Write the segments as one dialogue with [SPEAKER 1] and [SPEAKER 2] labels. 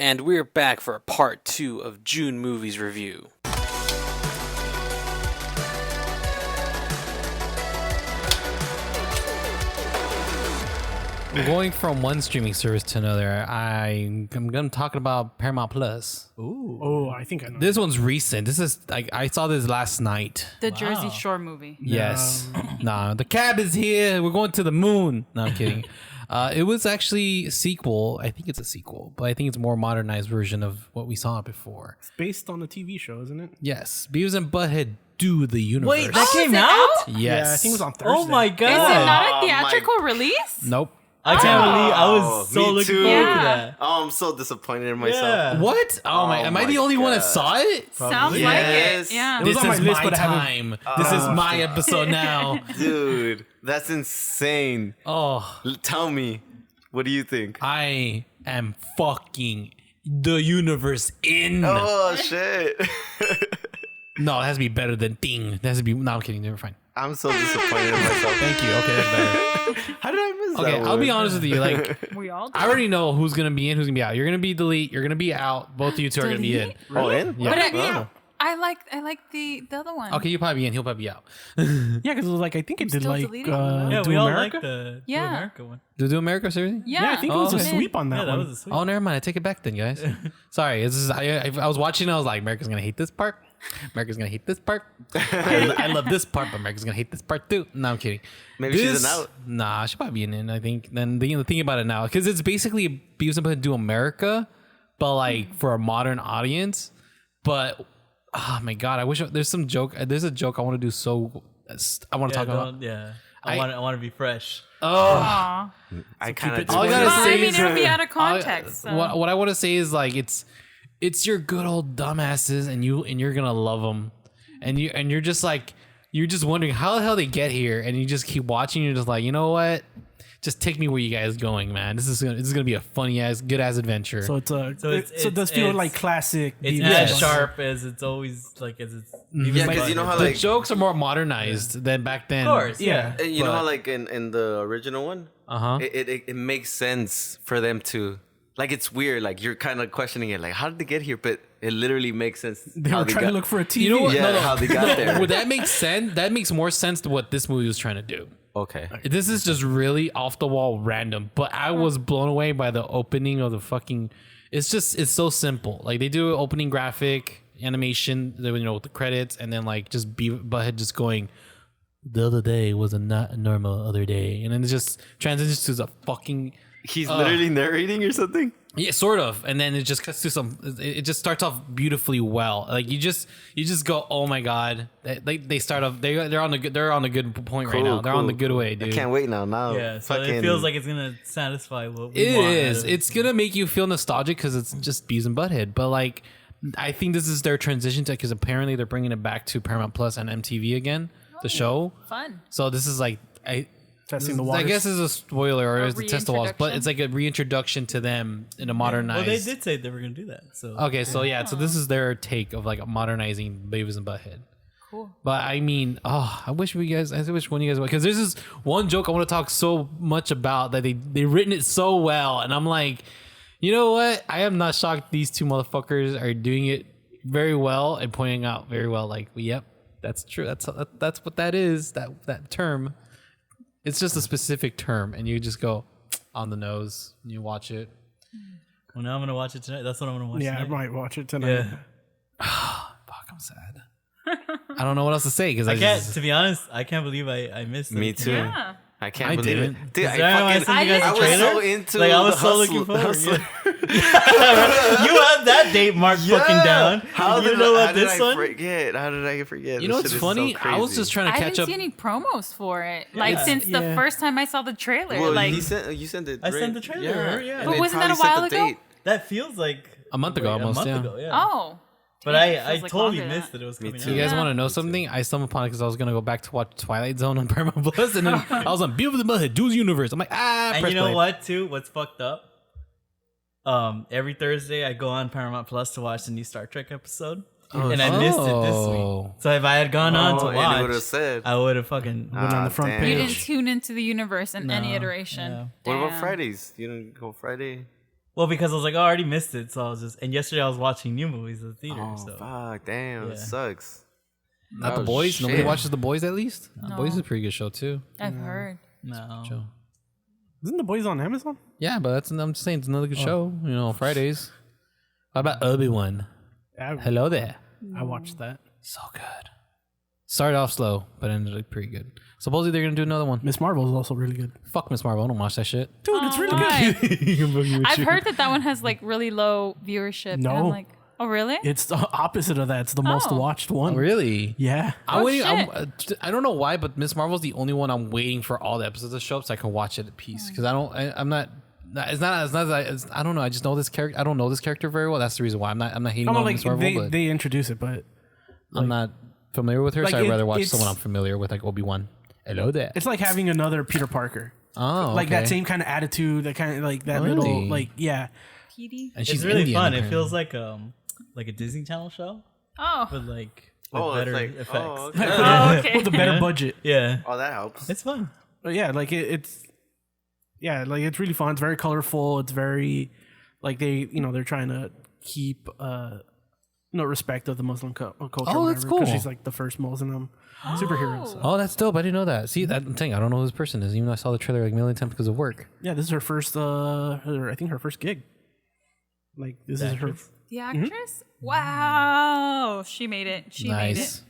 [SPEAKER 1] And we're back for part 2 of June Movies Review.
[SPEAKER 2] Going from one streaming service to another, I'm talking about Paramount Plus.
[SPEAKER 3] Ooh.
[SPEAKER 4] Oh, I think I know.
[SPEAKER 2] This one's recent. This is like I saw this last night.
[SPEAKER 5] The Jersey Shore movie.
[SPEAKER 2] Yes. Nah, the cab is here. We're going to the moon. No, I'm kidding. It was actually a sequel. I think it's a sequel, but I think it's a more modernized version of what we saw before.
[SPEAKER 4] It's based on a TV show, isn't it?
[SPEAKER 2] Yes. Beavis and Butthead do the universe.
[SPEAKER 3] Wait, that
[SPEAKER 5] Oh,
[SPEAKER 3] came
[SPEAKER 5] is it
[SPEAKER 3] out?
[SPEAKER 5] out?
[SPEAKER 2] Yes.
[SPEAKER 4] Yeah, I think it was on Thursday.
[SPEAKER 3] Oh my
[SPEAKER 5] Is it
[SPEAKER 3] god!
[SPEAKER 5] not a theatrical release?
[SPEAKER 2] Nope.
[SPEAKER 3] I can't believe I was so
[SPEAKER 6] me
[SPEAKER 3] looking
[SPEAKER 6] too.
[SPEAKER 3] forward
[SPEAKER 5] Yeah.
[SPEAKER 3] to that.
[SPEAKER 6] Oh, I'm so disappointed in myself.
[SPEAKER 3] Yeah.
[SPEAKER 2] What? Oh my! Am I the
[SPEAKER 6] my
[SPEAKER 2] only one that
[SPEAKER 6] God.
[SPEAKER 2] saw it?
[SPEAKER 5] Sounds
[SPEAKER 6] Yes.
[SPEAKER 5] like it. Yeah.
[SPEAKER 4] It was
[SPEAKER 2] This
[SPEAKER 4] on my
[SPEAKER 2] is
[SPEAKER 4] list,
[SPEAKER 2] my
[SPEAKER 4] but I haven't-
[SPEAKER 2] time. This is my episode now.
[SPEAKER 6] Dude, that's insane.
[SPEAKER 2] Oh,
[SPEAKER 6] Tell me, what do you think?
[SPEAKER 2] I am fucking the universe in.
[SPEAKER 6] Oh, shit.
[SPEAKER 2] No, it has to be better than Ding. It has to be. No, I'm kidding. Never fine.
[SPEAKER 6] I'm so disappointed in myself.
[SPEAKER 2] Thank you. Okay, that's better.
[SPEAKER 6] How did I miss that
[SPEAKER 2] Okay, I'll be
[SPEAKER 6] one?
[SPEAKER 2] honest with you. Like,
[SPEAKER 5] We all do.
[SPEAKER 2] I already know who's gonna be in, who's gonna be out. You're gonna be delete. You're gonna be out. Both of you two are gonna be in.
[SPEAKER 6] Oh, in?
[SPEAKER 2] Yeah.
[SPEAKER 5] But
[SPEAKER 6] Oh.
[SPEAKER 5] I like the other one.
[SPEAKER 2] Okay, you'll probably be in. He'll probably be out.
[SPEAKER 4] Yeah, because it was like I think it did
[SPEAKER 5] still
[SPEAKER 4] like
[SPEAKER 5] deleting
[SPEAKER 3] Yeah,
[SPEAKER 4] Do
[SPEAKER 3] we all
[SPEAKER 4] America?
[SPEAKER 3] like the
[SPEAKER 5] Yeah.
[SPEAKER 3] Do America one.
[SPEAKER 2] Do America seriously?
[SPEAKER 5] Yeah.
[SPEAKER 4] Yeah, I think it was a
[SPEAKER 2] okay.
[SPEAKER 4] sweep on that
[SPEAKER 3] Yeah, that
[SPEAKER 4] one.
[SPEAKER 3] was a sweet.
[SPEAKER 2] Oh, never mind. I take it back then, guys. Sorry. It's just, I was watching. I was like, America's gonna hate this part. America's gonna hate this part. I love this part, but America's gonna hate this part too. No, I'm kidding.
[SPEAKER 6] Maybe she's an out.
[SPEAKER 2] Nah, she'll probably be in. I think. Then the thing about it now, because it's basically Beavis and Butthead Do America, but like for a modern audience. But oh my god, I wish there's some joke. There's a joke I want to do. So I want to talk about.
[SPEAKER 3] Yeah,
[SPEAKER 2] I-
[SPEAKER 3] I want to be fresh.
[SPEAKER 2] Oh.
[SPEAKER 5] Aw.
[SPEAKER 6] I kind of
[SPEAKER 2] All I gotta
[SPEAKER 5] Well,
[SPEAKER 2] say
[SPEAKER 5] I mean,
[SPEAKER 2] is-
[SPEAKER 5] it'll be out of context. So.
[SPEAKER 2] What I want to say is like it's your good old dumbasses, and you're gonna love them, and you're just like you're just wondering how the hell they get here, and you just keep watching. You're just like, you know what? Just take me where you guys going, man. This is gonna be a funny ass, good ass adventure.
[SPEAKER 4] So it's a
[SPEAKER 3] So it's-
[SPEAKER 4] it does feel
[SPEAKER 3] it's-
[SPEAKER 4] like classic.
[SPEAKER 3] It's
[SPEAKER 4] Beavis
[SPEAKER 3] as
[SPEAKER 4] and Butthead.
[SPEAKER 3] sharp as it's always like as it's.
[SPEAKER 6] Yeah, because you know how
[SPEAKER 2] the
[SPEAKER 6] like
[SPEAKER 2] jokes are more modernized than back then.
[SPEAKER 3] Of course,
[SPEAKER 4] Yeah.
[SPEAKER 3] yeah.
[SPEAKER 6] you know how like in the original one,
[SPEAKER 2] Uh-huh.
[SPEAKER 6] it makes sense for them to like it's weird. Like you're kind of questioning it, like how did they get here? But it literally makes sense.
[SPEAKER 4] They
[SPEAKER 6] how
[SPEAKER 4] were trying to look for a TV.
[SPEAKER 2] You know what?
[SPEAKER 6] Yeah, how they got there.
[SPEAKER 2] Would that make sense? That makes more sense to what this movie was trying to do.
[SPEAKER 6] Okay.
[SPEAKER 2] This is just really off the wall random, but I was blown away by the opening of the fucking. It's so simple. Like they do an opening graphic animation, with the credits, and then like just Butthead just going. The other day was a not normal other day, and then it just transitions to the fucking.
[SPEAKER 6] He's literally narrating or something.
[SPEAKER 2] Yeah, sort of, and then it just cuts to some. It just starts off beautifully well. Like you just go, oh my god! They start off. They're on a good point right now. They're on the good way, dude.
[SPEAKER 6] I can't wait now.
[SPEAKER 3] Yeah, so it feels like it's gonna satisfy what we
[SPEAKER 2] It
[SPEAKER 3] want.
[SPEAKER 2] is. It's gonna make you feel nostalgic because it's just Beavis and Butthead. But like, I think this is their transition to because apparently they're bringing it back to Paramount Plus and MTV again, the show.
[SPEAKER 5] Fun.
[SPEAKER 2] So this is like
[SPEAKER 4] testing the
[SPEAKER 2] I
[SPEAKER 4] waters.
[SPEAKER 2] guess it's a spoiler or
[SPEAKER 5] A
[SPEAKER 2] it's a test the walls, but it's like a reintroduction to them in a modernized.
[SPEAKER 3] Well, they did say they were gonna do that. So
[SPEAKER 2] Okay, so yeah, so this is their take of like modernizing Beavis and Butthead.
[SPEAKER 5] Cool.
[SPEAKER 2] But I mean, I wish one of you guys, because there's this one joke I want to talk so much about that they written it so well, and I'm like, you know what? I am not shocked these two motherfuckers are doing it very well and pointing out very well, like, yep, that's true. That's what that is. That term. It's just a specific term, and you just go on the nose. And you watch it.
[SPEAKER 3] well, now I'm gonna watch it tonight. That's what I'm gonna watch.
[SPEAKER 4] Yeah, I
[SPEAKER 3] tonight.
[SPEAKER 4] might watch it tonight.
[SPEAKER 3] Yeah.
[SPEAKER 2] Fuck, I'm sad. I don't know what else to say because
[SPEAKER 3] I can't. To be honest, I can't believe I missed it.
[SPEAKER 6] Me too.
[SPEAKER 5] Yeah.
[SPEAKER 6] I can't
[SPEAKER 2] I
[SPEAKER 6] believe
[SPEAKER 2] didn't.
[SPEAKER 6] it. Dude,
[SPEAKER 3] Is there anyone
[SPEAKER 6] I
[SPEAKER 3] sent you guys
[SPEAKER 5] I
[SPEAKER 3] a
[SPEAKER 6] was
[SPEAKER 3] trailer?
[SPEAKER 6] so into
[SPEAKER 3] Like I was
[SPEAKER 6] the
[SPEAKER 3] so looking forward.
[SPEAKER 6] hustle.
[SPEAKER 3] Yeah. You had that date mark fucking down.
[SPEAKER 6] How
[SPEAKER 3] you
[SPEAKER 6] did
[SPEAKER 3] know
[SPEAKER 6] I,
[SPEAKER 3] about
[SPEAKER 6] how did
[SPEAKER 3] this
[SPEAKER 6] I
[SPEAKER 3] one?
[SPEAKER 6] forget? How did I forget?
[SPEAKER 2] You know
[SPEAKER 6] This
[SPEAKER 2] what's
[SPEAKER 6] shit is so
[SPEAKER 2] funny? I was
[SPEAKER 6] crazy.
[SPEAKER 2] just trying to
[SPEAKER 5] I
[SPEAKER 2] catch
[SPEAKER 5] didn't
[SPEAKER 2] up.
[SPEAKER 5] see any promos for it. Like
[SPEAKER 3] Yeah.
[SPEAKER 5] since the
[SPEAKER 4] Yeah.
[SPEAKER 5] first time I saw the trailer.
[SPEAKER 6] Well,
[SPEAKER 5] like
[SPEAKER 6] you sent it.
[SPEAKER 3] I
[SPEAKER 6] right?
[SPEAKER 3] sent the trailer, yeah.
[SPEAKER 6] And
[SPEAKER 5] But
[SPEAKER 6] they
[SPEAKER 5] wasn't that
[SPEAKER 6] probably
[SPEAKER 5] a
[SPEAKER 6] set
[SPEAKER 5] while
[SPEAKER 6] the
[SPEAKER 5] ago?
[SPEAKER 6] date.
[SPEAKER 3] That feels like
[SPEAKER 2] A month ago, almost,
[SPEAKER 3] A month
[SPEAKER 2] yeah.
[SPEAKER 3] ago, yeah.
[SPEAKER 5] oh.
[SPEAKER 3] But
[SPEAKER 5] Damn,
[SPEAKER 3] I
[SPEAKER 5] feels like
[SPEAKER 3] totally
[SPEAKER 5] longer than
[SPEAKER 3] missed
[SPEAKER 5] that.
[SPEAKER 3] that it was
[SPEAKER 6] Me
[SPEAKER 3] coming
[SPEAKER 6] too.
[SPEAKER 3] out.
[SPEAKER 2] You guys
[SPEAKER 5] Yeah.
[SPEAKER 2] want to know something? I stumbled upon it because I was gonna go back to watch Twilight Zone on Paramount Plus, and then I was on Beavis and Butthead Dude's Universe. I'm like,
[SPEAKER 3] And
[SPEAKER 2] press
[SPEAKER 3] you know
[SPEAKER 2] play.
[SPEAKER 3] what, too? What's fucked up? Every Thursday I go on Paramount Plus to watch the new Star Trek episode, and I missed it this
[SPEAKER 2] Oh.
[SPEAKER 3] week. So if I had gone on to
[SPEAKER 6] Oh, and it would have
[SPEAKER 3] watch,
[SPEAKER 6] said.
[SPEAKER 3] I would have fucking.
[SPEAKER 4] Went on the front
[SPEAKER 6] damn.
[SPEAKER 5] You
[SPEAKER 4] page.
[SPEAKER 5] didn't tune into the universe in any iteration.
[SPEAKER 3] yeah.
[SPEAKER 6] What about
[SPEAKER 5] Damn.
[SPEAKER 6] Fridays? You didn't go Friday?
[SPEAKER 3] Well, because I was like, oh, I already missed it, so I was just. And yesterday I was watching new movies at the theater.
[SPEAKER 6] Oh,
[SPEAKER 3] so
[SPEAKER 6] fuck. Damn.
[SPEAKER 3] Yeah.
[SPEAKER 6] It sucks.
[SPEAKER 2] Not The
[SPEAKER 6] Oh,
[SPEAKER 2] Boys.
[SPEAKER 6] shit.
[SPEAKER 2] Nobody watches The Boys at least. The
[SPEAKER 5] No.
[SPEAKER 2] Boys is a pretty good show too.
[SPEAKER 5] I've heard.
[SPEAKER 3] no.
[SPEAKER 2] Show.
[SPEAKER 4] Isn't The Boys on Amazon?
[SPEAKER 2] Yeah, but I'm just saying it's another good show. You know, Fridays. How about Obi-Wan?
[SPEAKER 4] I,
[SPEAKER 2] Hello there.
[SPEAKER 4] I watched that.
[SPEAKER 2] So good. Started off slow, but ended up pretty good. Supposedly they're gonna do another one.
[SPEAKER 4] Miss Marvel is also really good.
[SPEAKER 2] Fuck Miss Marvel. I don't watch that shit.
[SPEAKER 4] Dude, it's really
[SPEAKER 5] Why?
[SPEAKER 4] good.
[SPEAKER 5] I've heard that one has like really low viewership. And I'm
[SPEAKER 4] No.
[SPEAKER 5] like, oh really?
[SPEAKER 4] It's the opposite of that. It's the most
[SPEAKER 5] Oh.
[SPEAKER 4] watched one.
[SPEAKER 2] Really?
[SPEAKER 4] Yeah.
[SPEAKER 2] I'm
[SPEAKER 5] Oh,
[SPEAKER 2] waiting.
[SPEAKER 5] shit.
[SPEAKER 2] I don't know why, but Miss Marvel's the only one I'm waiting for all the episodes to show up so I can watch it at peace. Because I'm not. It's not. I don't know. I just know this character. I don't know this character very well. That's the reason why I'm not hating
[SPEAKER 4] I'm
[SPEAKER 2] on
[SPEAKER 4] like
[SPEAKER 2] Miss Marvel.
[SPEAKER 4] they,
[SPEAKER 2] But
[SPEAKER 4] they introduce it, but
[SPEAKER 2] I'm not familiar with her,
[SPEAKER 4] like
[SPEAKER 2] so I'd
[SPEAKER 4] it-
[SPEAKER 2] rather watch
[SPEAKER 4] it's-
[SPEAKER 2] someone I'm familiar with, like Obi-Wan. Hello there.
[SPEAKER 4] it's like having another Peter Parker.
[SPEAKER 2] Oh,
[SPEAKER 4] Like
[SPEAKER 2] okay.
[SPEAKER 4] that same kind of attitude, that kind of like that
[SPEAKER 2] Really?
[SPEAKER 4] little like yeah.
[SPEAKER 5] PD.
[SPEAKER 2] And she's
[SPEAKER 3] It's really
[SPEAKER 2] Indian,
[SPEAKER 3] fun. It
[SPEAKER 2] apparently.
[SPEAKER 3] feels like a Disney Channel show,
[SPEAKER 5] Oh.
[SPEAKER 3] but like with
[SPEAKER 6] Oh, it's
[SPEAKER 3] better
[SPEAKER 6] like,
[SPEAKER 3] effects.
[SPEAKER 6] oh, okay.
[SPEAKER 5] Oh, okay.
[SPEAKER 4] With a better budget.
[SPEAKER 3] Yeah,
[SPEAKER 6] Oh, that helps.
[SPEAKER 3] it's fun.
[SPEAKER 4] But yeah, like it's like it's really fun. It's very colorful. It's very like they're trying to keep respect of the Muslim culture.
[SPEAKER 2] Oh, that's
[SPEAKER 4] Because
[SPEAKER 2] cool.
[SPEAKER 4] she's like the first Muslim superhero. So.
[SPEAKER 2] Oh, that's dope. I didn't know that. See, I'm saying I don't know who this person is, even though I saw the trailer like a million times because of work.
[SPEAKER 4] Yeah, this is her first. I think her first gig. Like this is her.
[SPEAKER 5] The actress? Wow. She made it. She made it.
[SPEAKER 2] Nice.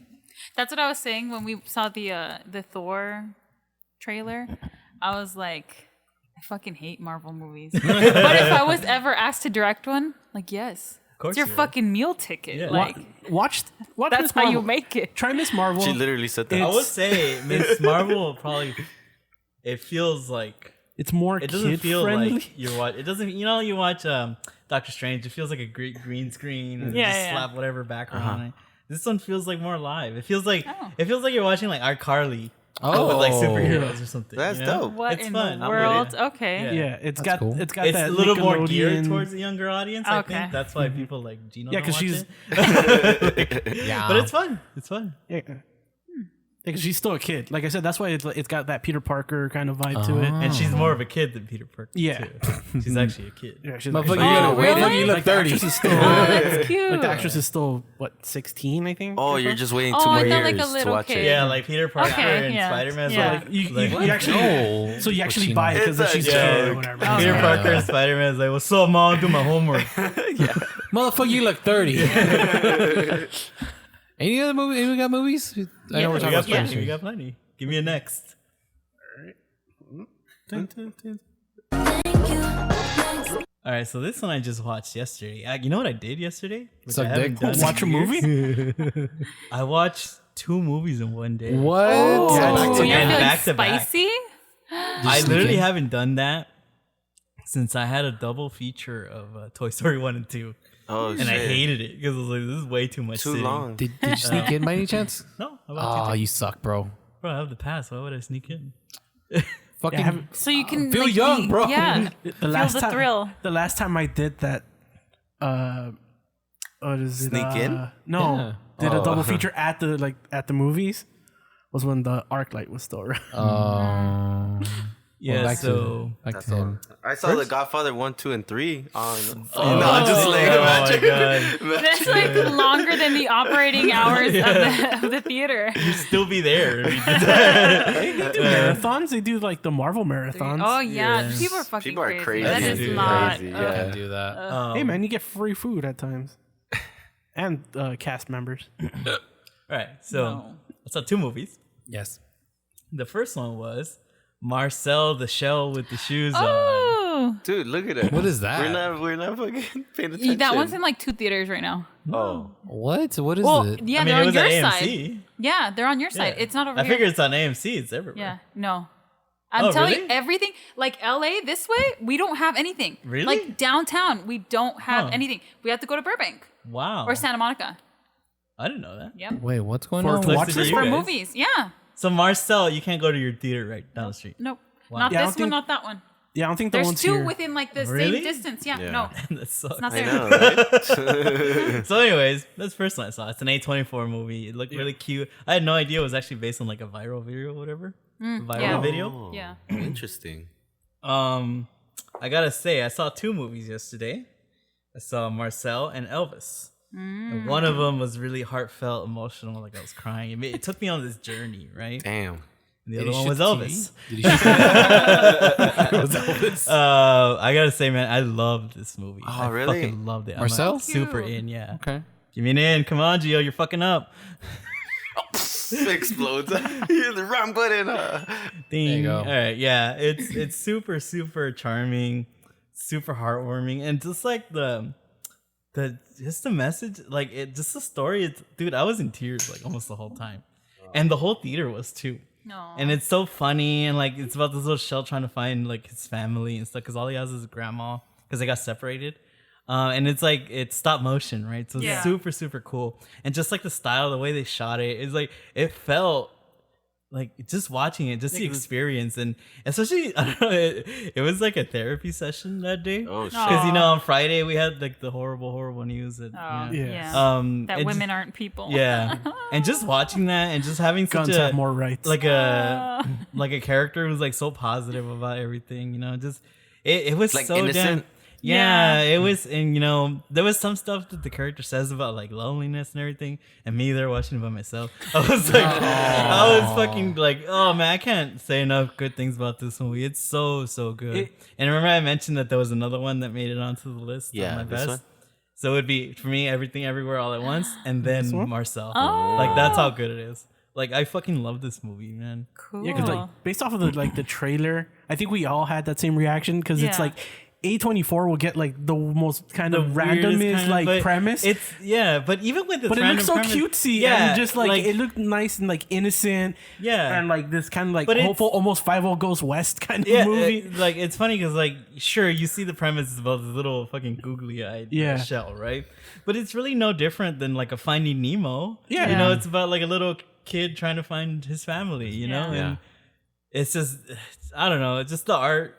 [SPEAKER 5] That's what I was saying when we saw the Thor trailer. I was like, I fucking hate Marvel movies. But if I was ever asked to direct one, like yes.
[SPEAKER 3] course
[SPEAKER 5] It's your
[SPEAKER 3] you would.
[SPEAKER 5] fucking meal ticket.
[SPEAKER 3] Yeah.
[SPEAKER 5] Like
[SPEAKER 4] Watch
[SPEAKER 5] that's
[SPEAKER 4] Miss
[SPEAKER 5] how you
[SPEAKER 4] Marvel.
[SPEAKER 5] make it.
[SPEAKER 4] Try Miss Marvel.
[SPEAKER 6] She literally said that.
[SPEAKER 3] I would say Miss Marvel probably. It feels like
[SPEAKER 4] It's more
[SPEAKER 3] it doesn't
[SPEAKER 4] kid
[SPEAKER 3] feel
[SPEAKER 4] friendly.
[SPEAKER 3] like you're watch. It doesn't. You know, you watch Doctor Strange. It feels like a green screen and
[SPEAKER 5] Yeah,
[SPEAKER 3] just
[SPEAKER 5] yeah.
[SPEAKER 3] slap whatever background on it. This one feels like more live. It feels like you're watching like iCarly. With like superheroes or something.
[SPEAKER 6] That's
[SPEAKER 3] you know?
[SPEAKER 6] dope.
[SPEAKER 5] What
[SPEAKER 3] It's
[SPEAKER 5] in
[SPEAKER 3] fun.
[SPEAKER 5] the
[SPEAKER 3] I'm with
[SPEAKER 5] world?
[SPEAKER 3] it.
[SPEAKER 5] Okay.
[SPEAKER 3] Yeah.
[SPEAKER 4] Yeah, it's
[SPEAKER 2] That's cool.
[SPEAKER 4] got
[SPEAKER 3] It's
[SPEAKER 4] that
[SPEAKER 3] a little more geared
[SPEAKER 4] Nickelodeon-
[SPEAKER 3] towards the younger audience. I
[SPEAKER 5] Okay.
[SPEAKER 3] think that's why people like Gino.
[SPEAKER 4] Yeah,
[SPEAKER 3] don't
[SPEAKER 4] because
[SPEAKER 3] watch
[SPEAKER 4] she's
[SPEAKER 3] it.
[SPEAKER 2] Yeah.
[SPEAKER 3] But it's fun. It's fun.
[SPEAKER 4] yeah, because she's still a kid. Like I said, that's why it's got that Peter Parker kind of vibe to it.
[SPEAKER 3] And she's more of a kid than Peter Parker.
[SPEAKER 4] Yeah.
[SPEAKER 3] too. She's actually a kid.
[SPEAKER 4] Yeah, she's
[SPEAKER 2] Motherfucker,
[SPEAKER 4] like,
[SPEAKER 2] you gotta wait
[SPEAKER 5] really?
[SPEAKER 2] till you look
[SPEAKER 4] like the
[SPEAKER 2] 30.
[SPEAKER 4] actress is still
[SPEAKER 5] Oh, that's cute.
[SPEAKER 4] like the actress is still what 16, I think.
[SPEAKER 6] Oh, you're just waiting
[SPEAKER 5] Oh,
[SPEAKER 6] 2
[SPEAKER 5] I
[SPEAKER 6] more
[SPEAKER 5] thought
[SPEAKER 6] years
[SPEAKER 5] like a
[SPEAKER 6] to
[SPEAKER 5] little
[SPEAKER 6] watch
[SPEAKER 5] kid.
[SPEAKER 6] it.
[SPEAKER 3] Yeah, like Peter Parker
[SPEAKER 5] Okay,
[SPEAKER 3] and
[SPEAKER 5] yeah.
[SPEAKER 3] Spider-Man.
[SPEAKER 5] Yeah.
[SPEAKER 3] Like,
[SPEAKER 4] you
[SPEAKER 3] like,
[SPEAKER 4] actually
[SPEAKER 2] No.
[SPEAKER 4] so you actually
[SPEAKER 2] What
[SPEAKER 4] buy it
[SPEAKER 6] It's
[SPEAKER 4] because
[SPEAKER 6] a
[SPEAKER 4] she's
[SPEAKER 6] joke.
[SPEAKER 4] kid or whatever.
[SPEAKER 5] Oh,
[SPEAKER 3] Peter
[SPEAKER 5] yeah.
[SPEAKER 3] Parker and Spider-Man is like, what's up, mom? Do my homework.
[SPEAKER 2] Motherfucker, you look 30. Any other movie? Anyone got movies? I know we're
[SPEAKER 3] we
[SPEAKER 2] talking
[SPEAKER 3] got
[SPEAKER 2] about
[SPEAKER 3] plenty.
[SPEAKER 2] sponsors.
[SPEAKER 3] We got plenty. Give me a next. All right, so this one I just watched yesterday. You know what I did yesterday? Which
[SPEAKER 2] Suck
[SPEAKER 3] I haven't
[SPEAKER 2] dick?
[SPEAKER 3] done in
[SPEAKER 4] Watch a
[SPEAKER 3] years?
[SPEAKER 4] movie?
[SPEAKER 3] I watched 2 movies in one day.
[SPEAKER 2] What?
[SPEAKER 3] Yeah, back to
[SPEAKER 5] So you're
[SPEAKER 3] back.
[SPEAKER 5] feeling
[SPEAKER 3] Back to back.
[SPEAKER 5] spicy?
[SPEAKER 3] I
[SPEAKER 2] sneak
[SPEAKER 3] literally
[SPEAKER 2] in?
[SPEAKER 3] haven't done that since I had a double feature of Toy Story 1 and 2.
[SPEAKER 6] Oh,
[SPEAKER 3] And
[SPEAKER 6] shit.
[SPEAKER 3] I hated it because I was like, this is way too much
[SPEAKER 6] Too
[SPEAKER 3] sitting.
[SPEAKER 6] long.
[SPEAKER 2] Did you sneak in by any chance?
[SPEAKER 3] No, how about
[SPEAKER 2] Oh,
[SPEAKER 3] you?
[SPEAKER 2] you suck, bro.
[SPEAKER 3] Bro, I have the pass. Why would I sneak in?
[SPEAKER 2] Fucking.
[SPEAKER 4] Yeah, have-
[SPEAKER 5] So you can
[SPEAKER 2] Feel
[SPEAKER 5] like,
[SPEAKER 2] young, bro.
[SPEAKER 5] Yeah.
[SPEAKER 4] the last
[SPEAKER 5] the
[SPEAKER 4] time,
[SPEAKER 5] thrill.
[SPEAKER 4] The last time I did that, what is it?
[SPEAKER 6] Sneak in?
[SPEAKER 4] No,
[SPEAKER 2] Yeah.
[SPEAKER 4] did a
[SPEAKER 6] Oh.
[SPEAKER 4] double feature at the movies. Was when the ArcLight was still around.
[SPEAKER 3] Yeah,
[SPEAKER 2] back
[SPEAKER 3] so...
[SPEAKER 2] back
[SPEAKER 6] That's
[SPEAKER 2] to him.
[SPEAKER 6] all. I saw The Godfather 1, 2, and 3 on.
[SPEAKER 3] Oh,
[SPEAKER 6] no, just like
[SPEAKER 3] oh my
[SPEAKER 6] imagine.
[SPEAKER 3] God.
[SPEAKER 5] That's like longer than the operating hours of the theater.
[SPEAKER 3] You'd still be there if you did that.
[SPEAKER 4] They do marathons. They do like the Marvel marathons.
[SPEAKER 5] Oh yeah,
[SPEAKER 3] Yeah.
[SPEAKER 5] people are fucking
[SPEAKER 6] People are crazy.
[SPEAKER 5] That
[SPEAKER 3] Dude,
[SPEAKER 5] is
[SPEAKER 3] crazy,
[SPEAKER 5] not.
[SPEAKER 6] yeah.
[SPEAKER 2] I can't do that.
[SPEAKER 4] Hey man, you get free food at times, and cast members.
[SPEAKER 3] All right, so
[SPEAKER 5] No.
[SPEAKER 3] I saw 2 movies.
[SPEAKER 2] Yes.
[SPEAKER 3] The first one was Marcel the Shell with the shoes on.
[SPEAKER 5] Oh,
[SPEAKER 6] Dude, look at it.
[SPEAKER 2] What is that?
[SPEAKER 6] We're not fucking paying attention.
[SPEAKER 5] that one's in like 2 theaters right now.
[SPEAKER 6] Oh.
[SPEAKER 2] What? What is
[SPEAKER 5] Well,
[SPEAKER 2] it?
[SPEAKER 5] yeah,
[SPEAKER 3] I mean,
[SPEAKER 5] they're
[SPEAKER 3] it
[SPEAKER 5] on
[SPEAKER 3] was
[SPEAKER 5] your
[SPEAKER 3] at
[SPEAKER 5] side.
[SPEAKER 3] AMC.
[SPEAKER 5] Yeah, they're on your side.
[SPEAKER 3] Yeah.
[SPEAKER 5] It's not over
[SPEAKER 3] I
[SPEAKER 5] here.
[SPEAKER 3] figure it's on AMC. It's everywhere.
[SPEAKER 5] Yeah, no. I'm
[SPEAKER 3] Oh,
[SPEAKER 5] telling
[SPEAKER 3] really?
[SPEAKER 5] you, everything like LA this way, we don't have anything.
[SPEAKER 3] Really?
[SPEAKER 5] Like downtown, we don't have
[SPEAKER 3] Huh.
[SPEAKER 5] anything. We have to go to Burbank
[SPEAKER 3] Wow.
[SPEAKER 5] or Santa Monica.
[SPEAKER 3] I didn't know that.
[SPEAKER 5] Yep.
[SPEAKER 2] Wait, what's going
[SPEAKER 4] For-
[SPEAKER 2] on?
[SPEAKER 4] to
[SPEAKER 3] Looks
[SPEAKER 4] watch
[SPEAKER 3] to
[SPEAKER 4] this
[SPEAKER 3] you
[SPEAKER 5] For
[SPEAKER 3] guys.
[SPEAKER 5] movies, yeah.
[SPEAKER 3] So Marcel, you can't go to your theater right down the street.
[SPEAKER 5] Nope.
[SPEAKER 3] Wow.
[SPEAKER 5] Not
[SPEAKER 4] Yeah, I
[SPEAKER 5] this
[SPEAKER 4] don't think-
[SPEAKER 5] one, not that one.
[SPEAKER 4] Yeah, I don't think the
[SPEAKER 5] There's
[SPEAKER 4] ones
[SPEAKER 5] 2
[SPEAKER 4] here.
[SPEAKER 5] within like the
[SPEAKER 3] Really?
[SPEAKER 5] same distance. Yeah,
[SPEAKER 6] Yeah.
[SPEAKER 5] no,
[SPEAKER 3] That sucks.
[SPEAKER 5] it's not
[SPEAKER 6] I
[SPEAKER 5] there.
[SPEAKER 6] know, right?
[SPEAKER 3] So, anyways, that's the first one I saw. It's an A24 movie. It looked really cute. I had no idea it was actually based on like a viral video or whatever. Viral
[SPEAKER 5] yeah.
[SPEAKER 3] video.
[SPEAKER 6] Oh,
[SPEAKER 5] Yeah.
[SPEAKER 6] Interesting.
[SPEAKER 3] Um, I gotta say, I saw 2 movies yesterday. I saw Marcel and Elvis. And one of them was really heartfelt, emotional, like I was crying. It took me on this journey, right?
[SPEAKER 6] Damn.
[SPEAKER 3] And the other one was Elvis.
[SPEAKER 2] Did he shoot was Elvis?
[SPEAKER 3] I gotta say, man, I loved this movie.
[SPEAKER 6] Oh,
[SPEAKER 3] I
[SPEAKER 6] really?
[SPEAKER 3] fucking loved it.
[SPEAKER 2] Marcel?
[SPEAKER 3] I'm super in, yeah.
[SPEAKER 2] Okay.
[SPEAKER 3] Give me an in. Come on, Gio, you're fucking up.
[SPEAKER 6] Explodes. The wrong button.
[SPEAKER 3] Ding.
[SPEAKER 2] There you go.
[SPEAKER 3] All right, yeah, it's super super charming, super heartwarming, and just like the just the message, like it, just the story. It's, dude, I was in tears like almost the whole time, and the whole theater was too.
[SPEAKER 5] No.
[SPEAKER 3] And it's so funny, and like it's about this little shell trying to find like his family and stuff, because all he has is his grandma because they got separated. And it's like it's stop motion, right? So it's
[SPEAKER 5] Yeah.
[SPEAKER 3] super super cool, and just like the style, the way they shot it, is like it felt like just watching it, just the experience, and especially I don't know, it was like a therapy session that day.
[SPEAKER 6] Oh, shit.
[SPEAKER 3] Because on Friday we had like the horrible news that
[SPEAKER 5] Oh,
[SPEAKER 3] you know,
[SPEAKER 5] yeah.
[SPEAKER 3] and
[SPEAKER 5] That
[SPEAKER 3] just-
[SPEAKER 5] women aren't people.
[SPEAKER 3] yeah, and just watching that and just having such
[SPEAKER 4] Guns
[SPEAKER 3] a
[SPEAKER 4] have more rights.
[SPEAKER 3] like a like a character who's like so positive about everything, you know, just it was
[SPEAKER 6] Like
[SPEAKER 3] so
[SPEAKER 6] innocent?
[SPEAKER 3] damn. Yeah,
[SPEAKER 5] Yeah.
[SPEAKER 3] it was, and you know, there was some stuff that the character says about like loneliness and everything, and me there watching it by myself. I was like, I was fucking like, oh man, I can't say enough good things about this movie. It's so good. And remember, I mentioned that there was another one that made it onto the list.
[SPEAKER 6] Yeah,
[SPEAKER 3] on my
[SPEAKER 6] this
[SPEAKER 3] best.
[SPEAKER 6] one?
[SPEAKER 3] So it would be for me, Everything Everywhere All at Once, and then Marcel.
[SPEAKER 5] Oh.
[SPEAKER 3] Like that's how good it is. Like I fucking love this movie, man.
[SPEAKER 5] Cool.
[SPEAKER 4] Yeah, because like based off of the trailer, I think we all had that same reaction because it's
[SPEAKER 5] Yeah.
[SPEAKER 4] like A24 will get like the most kind of
[SPEAKER 3] weirdest
[SPEAKER 4] randomest
[SPEAKER 3] kind of-
[SPEAKER 4] like
[SPEAKER 3] but
[SPEAKER 4] premise.
[SPEAKER 3] It's but even with the
[SPEAKER 4] but it looks so
[SPEAKER 3] premise,
[SPEAKER 4] cutesy and just like it looked nice and like innocent.
[SPEAKER 3] Yeah.
[SPEAKER 4] and like this kind of like
[SPEAKER 3] But it's-
[SPEAKER 4] hopeful, almost 5-0 Goes West kind of
[SPEAKER 3] yeah,
[SPEAKER 4] movie.
[SPEAKER 3] like it's funny because like sure you see the premise is about this little fucking googly eyed
[SPEAKER 4] Yeah.
[SPEAKER 3] shell, right? But it's really no different than like a Finding Nemo.
[SPEAKER 4] Yeah.
[SPEAKER 3] you know,
[SPEAKER 5] Yeah.
[SPEAKER 3] it's about like a little kid trying to find his family. You know,
[SPEAKER 5] Yeah.
[SPEAKER 3] and it's just I don't know, it's just the art,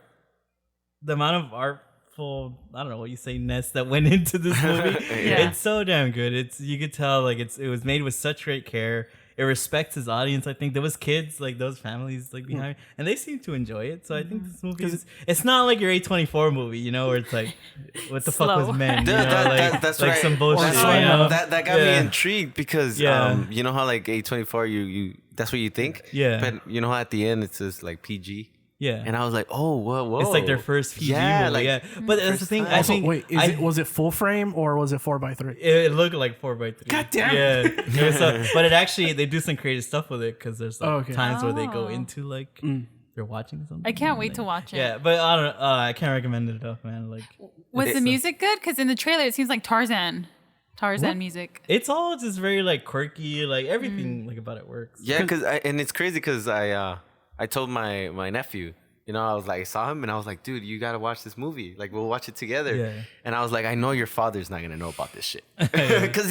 [SPEAKER 3] the amount of artful, I don't know what you say, ness that went into this movie.
[SPEAKER 5] Yeah.
[SPEAKER 3] It's so damn good. It's you could tell like it was made with such great care. It respects his audience. I think there was kids, like those families, like behind, and they seem to enjoy it. So I think this movie it's not like your A24 movie, you know, where it's like, what the fuck
[SPEAKER 5] Slow.
[SPEAKER 3] was men? You
[SPEAKER 6] Dude,
[SPEAKER 3] know,
[SPEAKER 6] that's
[SPEAKER 3] like
[SPEAKER 6] right.
[SPEAKER 3] some bullshit.
[SPEAKER 6] That's
[SPEAKER 3] you
[SPEAKER 6] right.
[SPEAKER 3] know?
[SPEAKER 6] That got me
[SPEAKER 3] Yeah.
[SPEAKER 6] intrigued because
[SPEAKER 3] Yeah.
[SPEAKER 6] you know how like A24 you that's what you think.
[SPEAKER 3] Yeah.
[SPEAKER 6] But you know how at the end it says like PG.
[SPEAKER 3] Yeah,
[SPEAKER 6] And I was like, oh, whoa.
[SPEAKER 3] it's like their first PG
[SPEAKER 6] Yeah,
[SPEAKER 3] movie.
[SPEAKER 6] like,
[SPEAKER 3] Yeah, but that's the thing. I
[SPEAKER 4] Also,
[SPEAKER 3] think
[SPEAKER 4] wait, was it full frame or was it 4x3?
[SPEAKER 3] it looked like 4x3.
[SPEAKER 4] God damn.
[SPEAKER 3] Yeah, it was but it actually they do some creative stuff with it because there's like
[SPEAKER 4] Oh, okay.
[SPEAKER 3] times where they go
[SPEAKER 5] Oh.
[SPEAKER 3] into like they're watching something.
[SPEAKER 5] I can't wait to watch it.
[SPEAKER 3] Yeah, but I don't. I can't recommend it enough, man. Like
[SPEAKER 5] Was the music good? Because in the trailer it seems like Tarzan music.
[SPEAKER 3] it's all just very like quirky, like everything like about it works.
[SPEAKER 6] Yeah, and it's crazy because I told my nephew, you know, I was like, I saw him and I was like, dude, you gotta watch this movie. Like, we'll watch it together.
[SPEAKER 3] Yeah.
[SPEAKER 6] And I was like, I know your father's not gonna know about this shit because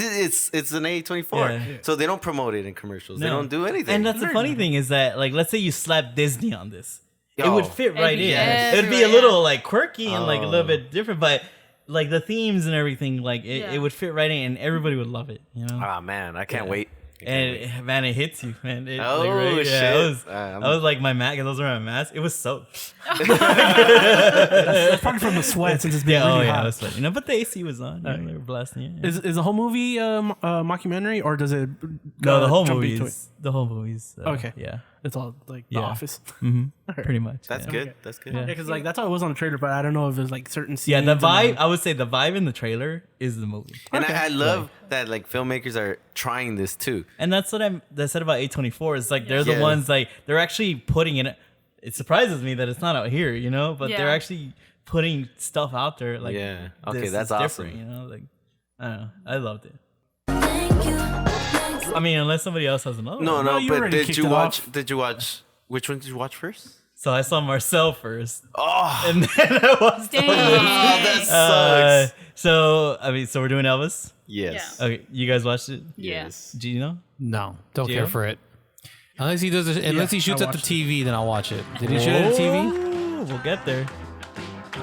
[SPEAKER 6] it's an A24,
[SPEAKER 3] Yeah.
[SPEAKER 6] so they don't promote it in commercials. They
[SPEAKER 3] No.
[SPEAKER 6] don't do anything.
[SPEAKER 3] And that's the funny thing is that like let's say you slap Disney on this, it would
[SPEAKER 6] Oh.
[SPEAKER 3] fit right in.
[SPEAKER 5] Yes.
[SPEAKER 3] It would be a
[SPEAKER 5] Everywhere,
[SPEAKER 3] little like quirky and like a little bit different, but like the themes and everything, like it would fit right in, and everybody would love it. You know.
[SPEAKER 6] Ah man, I can't wait.
[SPEAKER 3] And man, it hits you, man. It,
[SPEAKER 6] Oh,
[SPEAKER 3] right,
[SPEAKER 6] shit.
[SPEAKER 3] I was like my mask. Those are my mask. It was soaked.
[SPEAKER 4] That's probably from the sweat since it's been
[SPEAKER 3] Yeah,
[SPEAKER 4] really
[SPEAKER 3] I
[SPEAKER 4] hot.
[SPEAKER 3] was like, you know, but the AC was on. You know, they were blasting it.
[SPEAKER 4] Is the whole movie a mockumentary or does it?
[SPEAKER 3] No, the whole
[SPEAKER 4] jump into
[SPEAKER 3] movie's the whole movie's
[SPEAKER 4] Okay.
[SPEAKER 3] Yeah,
[SPEAKER 4] It's all like
[SPEAKER 3] Yeah.
[SPEAKER 4] The Office.
[SPEAKER 3] pretty much.
[SPEAKER 6] That's
[SPEAKER 3] yeah.
[SPEAKER 6] good. That's good.
[SPEAKER 3] Yeah.
[SPEAKER 4] Yeah, because like that's how it was on the trailer, but I don't know if there's like certain scenes.
[SPEAKER 3] Yeah, the
[SPEAKER 4] and
[SPEAKER 3] vibe.
[SPEAKER 4] then-
[SPEAKER 3] I would say the vibe in the trailer is the movie,
[SPEAKER 6] And I love that like filmmakers are trying this too.
[SPEAKER 3] and that's what I said about A24. Is like they're the
[SPEAKER 6] Yeah.
[SPEAKER 3] ones like they're actually putting it. It surprises me that it's not out here, you know, but they're
[SPEAKER 5] Yeah.
[SPEAKER 3] actually putting stuff out there. Like,
[SPEAKER 6] Yeah. Okay,
[SPEAKER 3] this
[SPEAKER 6] that's
[SPEAKER 3] is different,
[SPEAKER 6] awesome.
[SPEAKER 3] you know, like I don't know, I loved it. I mean, unless somebody else has another.
[SPEAKER 6] No,
[SPEAKER 3] one.
[SPEAKER 6] no,
[SPEAKER 4] you
[SPEAKER 6] but
[SPEAKER 4] already
[SPEAKER 6] did
[SPEAKER 4] kicked
[SPEAKER 6] you
[SPEAKER 4] it
[SPEAKER 6] watch?
[SPEAKER 4] off.
[SPEAKER 6] Did you watch? Which one did you watch first?
[SPEAKER 3] So I saw Marcel first,
[SPEAKER 6] Oh,
[SPEAKER 3] and then I watched.
[SPEAKER 5] Dang.
[SPEAKER 6] that sucks.
[SPEAKER 3] So I mean, so we're doing Elvis.
[SPEAKER 6] Yes.
[SPEAKER 3] Okay, you guys watched it?
[SPEAKER 5] Yes.
[SPEAKER 3] Gino?
[SPEAKER 2] No, don't
[SPEAKER 3] Gio?
[SPEAKER 2] care for it. Unless he does, unless he shoots
[SPEAKER 4] I
[SPEAKER 2] at the
[SPEAKER 4] watched
[SPEAKER 2] TV, then I'll watch it. Did he shoot at the TV?
[SPEAKER 3] Oh, we'll get there.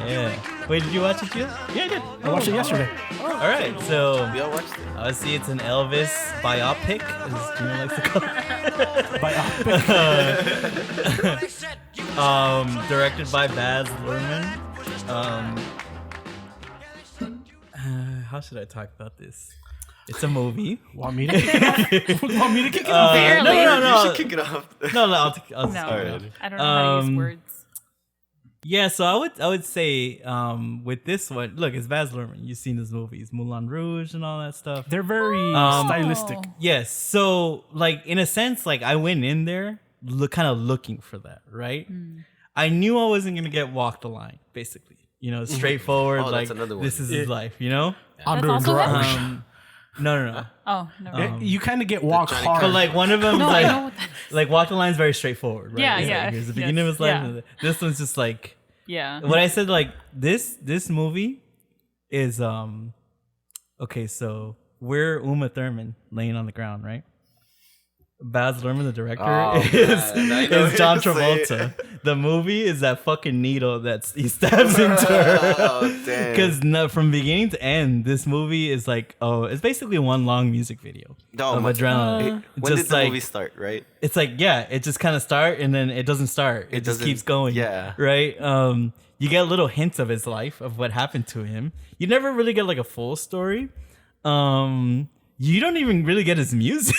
[SPEAKER 3] Yeah. Wait, did you watch it, Gio?
[SPEAKER 4] Yeah, I did. I watched it yesterday.
[SPEAKER 3] All right, so
[SPEAKER 6] We all watched it.
[SPEAKER 3] obviously it's an Elvis biopic, as Gino likes to call it.
[SPEAKER 4] By
[SPEAKER 3] Directed by Baz Luhrmann. How should I talk about this? It's a movie.
[SPEAKER 4] Want me to kick it off?
[SPEAKER 5] Barely.
[SPEAKER 3] No.
[SPEAKER 6] You should kick it off.
[SPEAKER 3] No, I'll
[SPEAKER 5] No,
[SPEAKER 6] Alright.
[SPEAKER 5] I don't know how to use words.
[SPEAKER 3] Yeah, so I would say with this one, look, it's Baz Luhrmann. You've seen his movies, Moulin Rouge and all that stuff.
[SPEAKER 4] They're very stylistic.
[SPEAKER 5] Oh.
[SPEAKER 3] Yes, so like in a sense, like I went in there kind of looking for that, right? I knew I wasn't gonna get walked the line, basically. You know, straightforward.
[SPEAKER 6] Oh,
[SPEAKER 3] like
[SPEAKER 6] that's another one.
[SPEAKER 3] this is his life. You know?
[SPEAKER 5] That's also him?
[SPEAKER 3] No.
[SPEAKER 5] Oh, no.
[SPEAKER 4] You kind of get walked
[SPEAKER 6] Johnny
[SPEAKER 4] hard.
[SPEAKER 3] But like one of them,
[SPEAKER 5] No,
[SPEAKER 3] like
[SPEAKER 5] I know what that is.
[SPEAKER 3] like Walk the Line's very straightforward, right?
[SPEAKER 5] Yeah,
[SPEAKER 3] It's
[SPEAKER 5] yeah,
[SPEAKER 3] Like, here's the
[SPEAKER 5] yes,
[SPEAKER 3] beginning of his life.
[SPEAKER 5] yeah.
[SPEAKER 3] And this one's just like
[SPEAKER 5] Yeah.
[SPEAKER 3] what I said. Like this movie is okay. So we're Uma Thurman laying on the ground, right? Baz Luhrmann, the director,
[SPEAKER 6] Oh,
[SPEAKER 3] is
[SPEAKER 6] man, I know
[SPEAKER 3] is John
[SPEAKER 6] what you're
[SPEAKER 3] Travolta. The movie is that fucking needle that he stabs into her.
[SPEAKER 6] Oh, damn.
[SPEAKER 3] Because from beginning to end, this movie is like, it's basically one long music video of adrenaline.
[SPEAKER 6] When
[SPEAKER 3] Just
[SPEAKER 6] did the
[SPEAKER 3] like,
[SPEAKER 6] movie start, right?
[SPEAKER 3] it's like, yeah, it just kind of start and then it doesn't start. It just
[SPEAKER 6] doesn't-
[SPEAKER 3] keeps going.
[SPEAKER 6] yeah.
[SPEAKER 3] Right. You get little hints of his life, of what happened to him. You never really get like a full story. You don't even really get his music.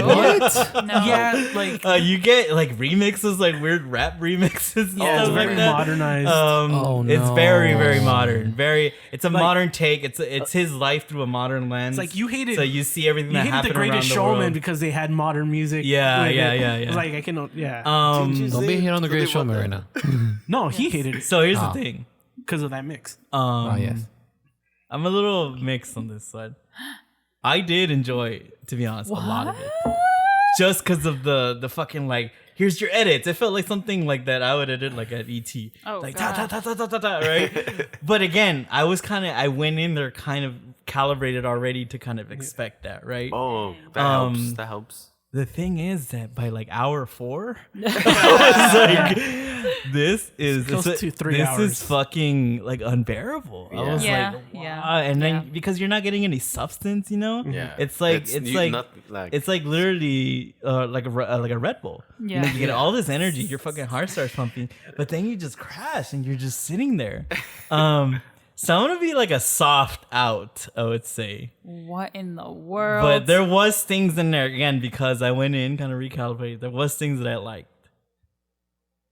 [SPEAKER 4] what?
[SPEAKER 5] No.
[SPEAKER 4] Yeah, like
[SPEAKER 3] You get like remixes, like weird rap remixes and
[SPEAKER 4] yeah,
[SPEAKER 3] stuff
[SPEAKER 4] it's
[SPEAKER 3] like
[SPEAKER 4] very
[SPEAKER 3] that.
[SPEAKER 4] modernized.
[SPEAKER 2] Oh,
[SPEAKER 3] It's
[SPEAKER 2] no.
[SPEAKER 3] very, very modern. It's a
[SPEAKER 4] Like-
[SPEAKER 3] modern take. It's his life through a modern lens.
[SPEAKER 4] It's like you hated.
[SPEAKER 3] So you see everything
[SPEAKER 4] you
[SPEAKER 3] that
[SPEAKER 4] hated
[SPEAKER 3] happened
[SPEAKER 4] The Greatest
[SPEAKER 3] around the
[SPEAKER 4] Showman
[SPEAKER 3] world.
[SPEAKER 4] because they had modern music.
[SPEAKER 3] Yeah,
[SPEAKER 4] with
[SPEAKER 3] yeah,
[SPEAKER 4] it.
[SPEAKER 3] yeah, yeah.
[SPEAKER 4] It's like I can, yeah.
[SPEAKER 2] Don't be here on the Greatest Showman right now.
[SPEAKER 4] No, he hated it
[SPEAKER 3] So here's the thing.
[SPEAKER 4] because of that mix.
[SPEAKER 2] Oh yes.
[SPEAKER 3] I'm a little mixed on this side. I did enjoy, to be honest, a lot of it. Just because of the fucking like, here's your edits. It felt like something like that I would edit like at ET.
[SPEAKER 5] Oh,
[SPEAKER 3] like
[SPEAKER 5] God.
[SPEAKER 3] ta ta ta ta ta ta, right? But again, I went in there kind of calibrated already to kind of expect that, right?
[SPEAKER 6] Oh, that helps. That helps.
[SPEAKER 3] The thing is that by like hour 4, I was like, this is
[SPEAKER 4] close to 3
[SPEAKER 3] this
[SPEAKER 4] hours.
[SPEAKER 3] is fucking like unbearable. I was
[SPEAKER 5] Yeah,
[SPEAKER 3] like,
[SPEAKER 5] yeah,
[SPEAKER 3] wow. And then
[SPEAKER 5] yeah.
[SPEAKER 3] because you're not getting any substance, you know,
[SPEAKER 6] Yeah.
[SPEAKER 3] it's like it's like literally like a Red Bull. You know,
[SPEAKER 5] Yeah.
[SPEAKER 3] you get all this energy, your fucking heart starts pumping, but then you just crash and you're just sitting there. So I'm gonna be like a soft out, I would say.
[SPEAKER 5] What in the world?
[SPEAKER 3] But there was things in there again because I went in kind of recalibrated. There was things that I liked.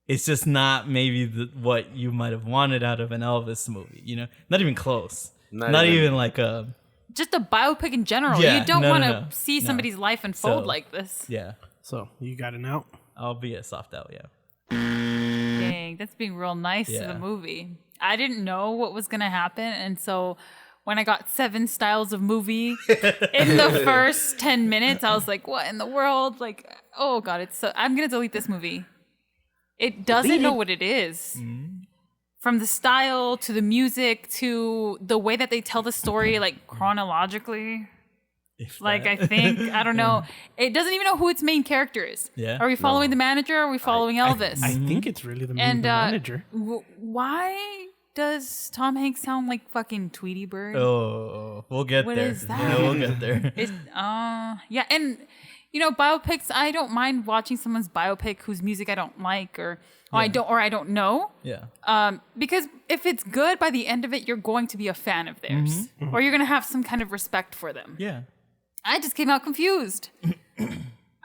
[SPEAKER 3] It's just not maybe what you might have wanted out of an Elvis movie. You know, not even close. Not even like a
[SPEAKER 5] Just a biopic in general.
[SPEAKER 3] Yeah,
[SPEAKER 5] You don't
[SPEAKER 3] no,
[SPEAKER 5] want to
[SPEAKER 3] no.
[SPEAKER 5] see
[SPEAKER 3] No.
[SPEAKER 5] somebody's life unfold
[SPEAKER 3] So-
[SPEAKER 5] like this.
[SPEAKER 3] yeah.
[SPEAKER 4] So you got it out.
[SPEAKER 3] I'll be a soft out. Yeah.
[SPEAKER 5] Dang, that's being real nice to
[SPEAKER 3] Yeah.
[SPEAKER 5] the movie. I didn't know what was gonna happen, and so when I got 7 styles of movie in the first 10 minutes, I was like, "What in the world?" Like, oh god, it's so. I'm gonna delete this movie. It doesn't know what it is. From the style to the music to the way that they tell the story, like chronologically.
[SPEAKER 3] If
[SPEAKER 5] Like
[SPEAKER 3] that.
[SPEAKER 5] I think I don't know. It doesn't even know who its main character is.
[SPEAKER 3] Yeah?
[SPEAKER 5] Are we following the manager? Or are we following Elvis?
[SPEAKER 4] I think it's really the
[SPEAKER 5] and
[SPEAKER 4] manager.
[SPEAKER 5] Why does Tom Hanks sound like fucking Tweety Bird?
[SPEAKER 3] Oh, we'll get
[SPEAKER 5] What
[SPEAKER 3] there.
[SPEAKER 5] is that?
[SPEAKER 3] Yeah, we'll get there.
[SPEAKER 5] Yeah, and you know, biopics. I don't mind watching someone's biopic whose music I don't like, or I don't know.
[SPEAKER 3] Yeah.
[SPEAKER 5] Because if it's good, by the end of it, you're going to be a fan of theirs, or you're going to have some kind of respect for them.
[SPEAKER 3] Yeah.
[SPEAKER 5] I just came out confused.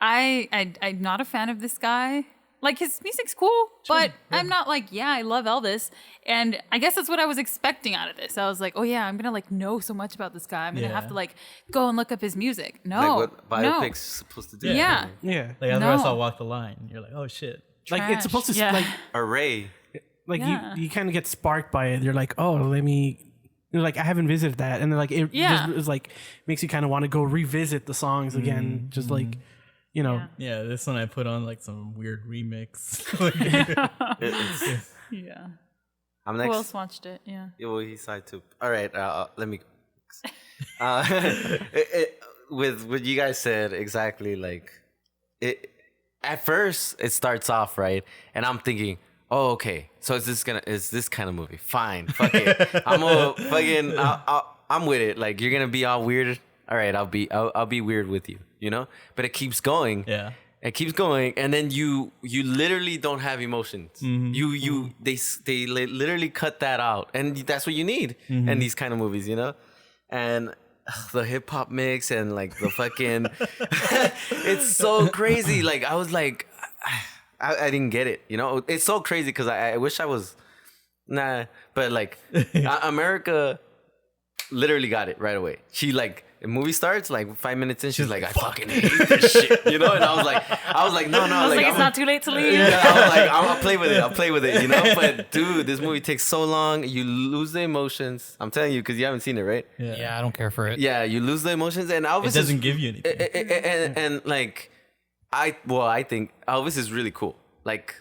[SPEAKER 5] I'm not a fan of this guy. Like, his music's cool, but I'm not like, yeah, I love Elvis. And I guess that's what I was expecting out of this. I was like, oh yeah, I'm gonna like know so much about this guy. I'm gonna have
[SPEAKER 3] Yeah.
[SPEAKER 5] to like go and look up his music. No,
[SPEAKER 6] Like what
[SPEAKER 5] no.
[SPEAKER 6] biopics supposed to do.
[SPEAKER 5] Yeah.
[SPEAKER 4] Yeah.
[SPEAKER 3] Like after I
[SPEAKER 5] No.
[SPEAKER 3] saw Walk the Line, you're like, oh shit.
[SPEAKER 4] Like it's supposed to
[SPEAKER 5] Yeah.
[SPEAKER 4] like
[SPEAKER 6] Array.
[SPEAKER 5] Yeah.
[SPEAKER 4] you kind of get sparked by it. You're like, oh, let me. You're like, I haven't visited that, and then like it
[SPEAKER 5] Yeah.
[SPEAKER 4] just is like makes you kind of want to go revisit the songs again. Just like, you know,
[SPEAKER 5] Yeah.
[SPEAKER 3] Yeah, this one I put on like some weird remix.
[SPEAKER 5] Yeah.
[SPEAKER 6] I'm
[SPEAKER 5] Who
[SPEAKER 6] next.
[SPEAKER 5] else watched it? Yeah.
[SPEAKER 6] Yeah, well, he's side too. All right, let me. With what you guys said exactly, like it. At first, it starts off right, and I'm thinking, oh, okay, so is this kind of movie? Fine, fuck it. I'm with it. Like you're gonna be all weird. All right, I'll be weird with you, you know. But it keeps going.
[SPEAKER 3] Yeah.
[SPEAKER 6] It keeps going, and then you literally don't have emotions. They literally cut that out, and that's what you need in these kind of movies, you know. And the hip hop mix and like the fucking, it's so crazy. Like I was like, I didn't get it, you know. It's so crazy because I wish I was, but like America literally got it right away. She like. The movie starts like 5 minutes in. She's like, I fucking hate this shit, you know. And I was like, no.
[SPEAKER 5] I was like, it's not too late to leave.
[SPEAKER 6] Yeah, I was like, I'll play with it. I'll play with it, you know. But dude, this movie takes so long. You lose the emotions. I'm telling you, because you haven't seen it, right?
[SPEAKER 2] Yeah, I don't care for it.
[SPEAKER 6] Yeah, you lose the emotions, and Elvis
[SPEAKER 3] It doesn't give you anything.
[SPEAKER 6] and like, I think Elvis is really cool. Like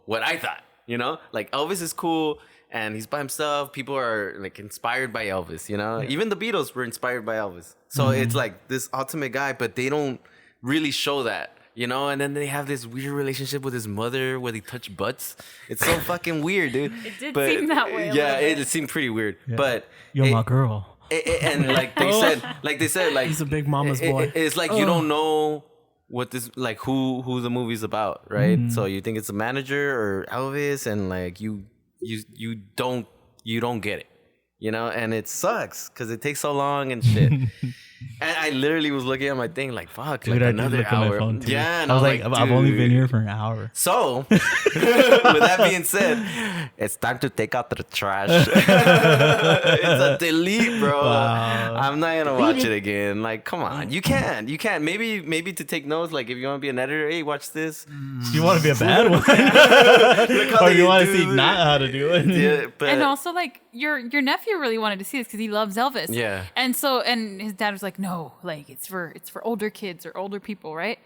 [SPEAKER 6] what I thought, you know, like Elvis is cool. And he's by himself. People are like inspired by Elvis, you know? Even the Beatles were inspired by Elvis. So it's like this ultimate guy, but they don't really show that, you know? And then they have this weird relationship with his mother where they touch butts. It's so fucking weird, dude.
[SPEAKER 5] It did seem that way a
[SPEAKER 6] Yeah,
[SPEAKER 5] little bit.
[SPEAKER 6] it seemed pretty weird. But
[SPEAKER 3] You're my girl.
[SPEAKER 6] and like they said, like
[SPEAKER 4] He's a big mama's boy.
[SPEAKER 6] It's like you don't know what this like who the movie's about, right? So you think it's a manager or Elvis, and like you don't get it, you know, and it sucks because it takes so long and shit. And I literally was looking at my thing like, fuck,
[SPEAKER 3] Dude,
[SPEAKER 6] like
[SPEAKER 3] I did
[SPEAKER 6] another
[SPEAKER 3] look at my
[SPEAKER 6] hour.
[SPEAKER 3] phone too.
[SPEAKER 6] Yeah, and
[SPEAKER 3] I was like, I've only been
[SPEAKER 6] dude.
[SPEAKER 3] here for an hour.
[SPEAKER 6] So, with that being said, it's time to take out the trash. It's a delete, bro.
[SPEAKER 3] Wow.
[SPEAKER 6] I'm not gonna watch it again. Like, come on, you can. Maybe to take notes. Like, if you want to be an editor, hey, watch this.
[SPEAKER 3] You want to be a bad one,
[SPEAKER 6] Look how
[SPEAKER 3] or
[SPEAKER 6] they
[SPEAKER 3] you want to
[SPEAKER 6] do
[SPEAKER 3] see not how to do it?
[SPEAKER 6] Yeah, but
[SPEAKER 5] And also, like, your nephew really wanted to see this because he loves Elvis.
[SPEAKER 6] Yeah.
[SPEAKER 5] And his dad was like, no, like it's for older kids or older people, right?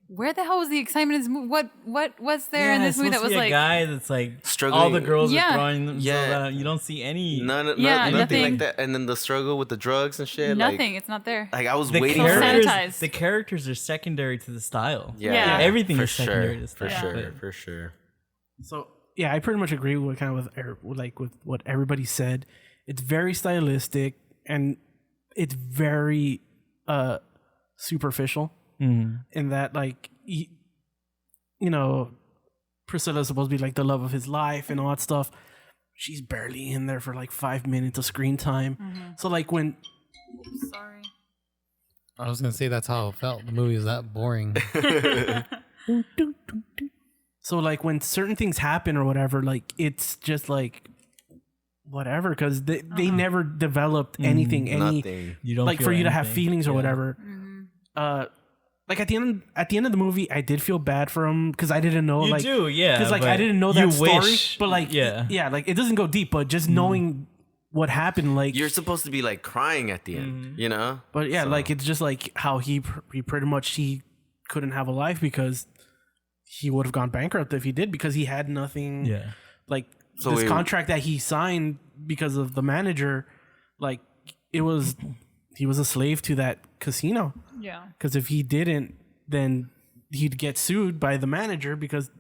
[SPEAKER 5] Where the hell was the excitement in this movie? What was there in this movie that was
[SPEAKER 3] a
[SPEAKER 5] like
[SPEAKER 3] guy that's like
[SPEAKER 6] Struggling.
[SPEAKER 3] all the girls
[SPEAKER 5] Yeah.
[SPEAKER 3] are throwing themselves
[SPEAKER 6] Yeah.
[SPEAKER 3] out. You don't see any.
[SPEAKER 6] nothing
[SPEAKER 5] nothing.
[SPEAKER 6] like that. And then the struggle with the drugs and shit.
[SPEAKER 5] nothing? It's not there.
[SPEAKER 6] Like I was
[SPEAKER 3] The
[SPEAKER 6] waiting
[SPEAKER 5] So
[SPEAKER 6] for
[SPEAKER 3] characters,
[SPEAKER 5] sanitized.
[SPEAKER 3] the characters are secondary to the style.
[SPEAKER 5] Yeah.
[SPEAKER 3] Everything
[SPEAKER 6] for
[SPEAKER 3] is secondary to the
[SPEAKER 6] sure,
[SPEAKER 3] style.
[SPEAKER 6] for sure.
[SPEAKER 4] So yeah, I pretty much agree with with what everybody said. It's very stylistic and it's very superficial in that like you know, Priscilla's supposed to be like the love of his life and all that stuff. She's barely in there for like 5 minutes of screen time. So like when
[SPEAKER 5] Sorry.
[SPEAKER 2] I was gonna say that's how it felt. The movie was that boring.
[SPEAKER 4] So like when certain things happen or whatever, like it's just like whatever because they never developed anything,
[SPEAKER 6] Nothing.
[SPEAKER 3] You don't
[SPEAKER 4] like
[SPEAKER 3] feel
[SPEAKER 4] for you to have
[SPEAKER 3] anything.
[SPEAKER 4] feelings or
[SPEAKER 3] Yeah.
[SPEAKER 4] whatever. Like at the end of the movie, I did feel bad for him because I didn't know.
[SPEAKER 3] You
[SPEAKER 4] like,
[SPEAKER 3] do, yeah,
[SPEAKER 4] Because like
[SPEAKER 3] but
[SPEAKER 4] I didn't know
[SPEAKER 3] you
[SPEAKER 4] that story,
[SPEAKER 3] wish-
[SPEAKER 4] but like
[SPEAKER 3] yeah.
[SPEAKER 4] like it doesn't go deep, but just knowing what happened, like
[SPEAKER 6] You're supposed to be like crying at the end, you know?
[SPEAKER 4] But yeah, like it's just like how he pretty much he couldn't have a life because he would have gone bankrupt if he did because he had nothing.
[SPEAKER 3] Yeah.
[SPEAKER 4] Like
[SPEAKER 6] So
[SPEAKER 4] this
[SPEAKER 6] wait-
[SPEAKER 4] contract that he signed because of the manager, like he was a slave to that casino.
[SPEAKER 5] Yeah.
[SPEAKER 4] Because if he didn't, then he'd get sued by the manager because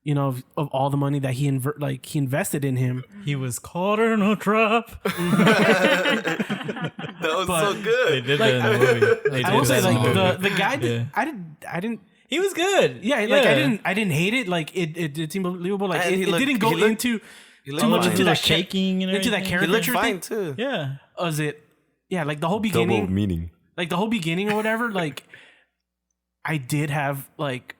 [SPEAKER 4] you know of all the money that he invested in him.
[SPEAKER 3] He was caught in a trap.
[SPEAKER 6] That was so
[SPEAKER 3] They
[SPEAKER 6] good.
[SPEAKER 3] did that in the movie. They
[SPEAKER 4] I
[SPEAKER 3] did
[SPEAKER 4] will say
[SPEAKER 3] that in
[SPEAKER 4] like
[SPEAKER 3] the movie.
[SPEAKER 4] the guy
[SPEAKER 3] Yeah.
[SPEAKER 4] I didn't
[SPEAKER 3] He was good.
[SPEAKER 4] yeah, like I didn't hate it. Like it seemed believable. Like
[SPEAKER 6] And
[SPEAKER 4] it,
[SPEAKER 6] he
[SPEAKER 4] it
[SPEAKER 6] looked-
[SPEAKER 4] didn't go
[SPEAKER 6] he looked-
[SPEAKER 4] into
[SPEAKER 6] He looked
[SPEAKER 4] too much
[SPEAKER 6] fine.
[SPEAKER 4] into
[SPEAKER 3] the
[SPEAKER 4] that
[SPEAKER 3] shaking and
[SPEAKER 4] into that
[SPEAKER 3] everything.
[SPEAKER 6] He looked
[SPEAKER 4] caricature
[SPEAKER 6] fine
[SPEAKER 4] thing.
[SPEAKER 6] too.
[SPEAKER 3] Yeah.
[SPEAKER 4] Was it? Yeah, like the whole beginning,
[SPEAKER 6] meaning.
[SPEAKER 4] like the whole beginning or whatever. Like I did have like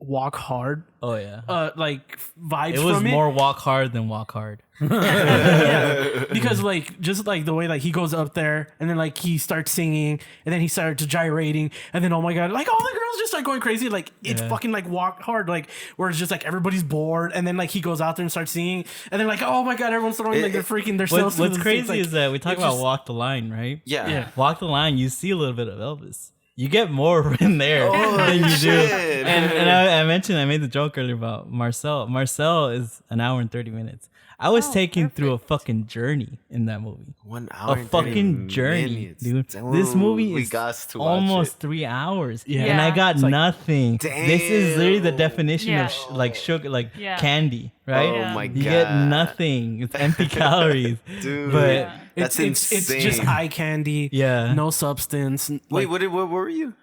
[SPEAKER 4] walk hard
[SPEAKER 3] Oh yeah.
[SPEAKER 4] like vibes
[SPEAKER 3] It was
[SPEAKER 4] from
[SPEAKER 3] more walk hard than walk hard.
[SPEAKER 4] yeah, because like just like the way like he goes up there and then like he starts singing and then he starts gyrating and then oh my god like all the girls just start going crazy like it's
[SPEAKER 3] Yeah.
[SPEAKER 4] fucking like walk hard like where it's just like everybody's bored and then like he goes out there and starts singing and then like oh my god everyone's throwing like they're freaking themselves.
[SPEAKER 3] What's crazy is that we talk
[SPEAKER 4] it's
[SPEAKER 3] about
[SPEAKER 4] just-
[SPEAKER 3] walk the line, right?
[SPEAKER 6] Yeah.
[SPEAKER 4] Yeah.
[SPEAKER 3] Walk the line. You see a little bit of Elvis. You get more in there
[SPEAKER 6] Oh,
[SPEAKER 3] than you do.
[SPEAKER 6] shit.
[SPEAKER 3] And I mentioned I made the joke earlier about Marcel. Marcel is an hour and 30 minutes. I was taken through a fucking journey in that movie.
[SPEAKER 6] 1 hour.
[SPEAKER 3] A
[SPEAKER 6] and 30
[SPEAKER 3] fucking journey,
[SPEAKER 6] minutes.
[SPEAKER 3] dude.
[SPEAKER 6] Damn,
[SPEAKER 3] This movie
[SPEAKER 6] we
[SPEAKER 3] is
[SPEAKER 6] got to watch
[SPEAKER 3] almost
[SPEAKER 6] it.
[SPEAKER 3] 3 hours,
[SPEAKER 4] Yeah.
[SPEAKER 3] and I
[SPEAKER 5] Yeah.
[SPEAKER 3] got nothing. This is literally the
[SPEAKER 6] Damn.
[SPEAKER 3] definition
[SPEAKER 5] Yeah.
[SPEAKER 3] of like sugar, like
[SPEAKER 5] Yeah.
[SPEAKER 3] candy, right?
[SPEAKER 6] Oh
[SPEAKER 5] Yeah.
[SPEAKER 6] my
[SPEAKER 3] You
[SPEAKER 6] god.
[SPEAKER 3] get nothing. It's empty calories,
[SPEAKER 6] Dude.
[SPEAKER 3] But
[SPEAKER 5] Yeah.
[SPEAKER 6] That's
[SPEAKER 4] it's just
[SPEAKER 6] insane.
[SPEAKER 4] eye candy.
[SPEAKER 3] Yeah.
[SPEAKER 4] no substance.
[SPEAKER 6] Wait,
[SPEAKER 4] Like,
[SPEAKER 6] what were you?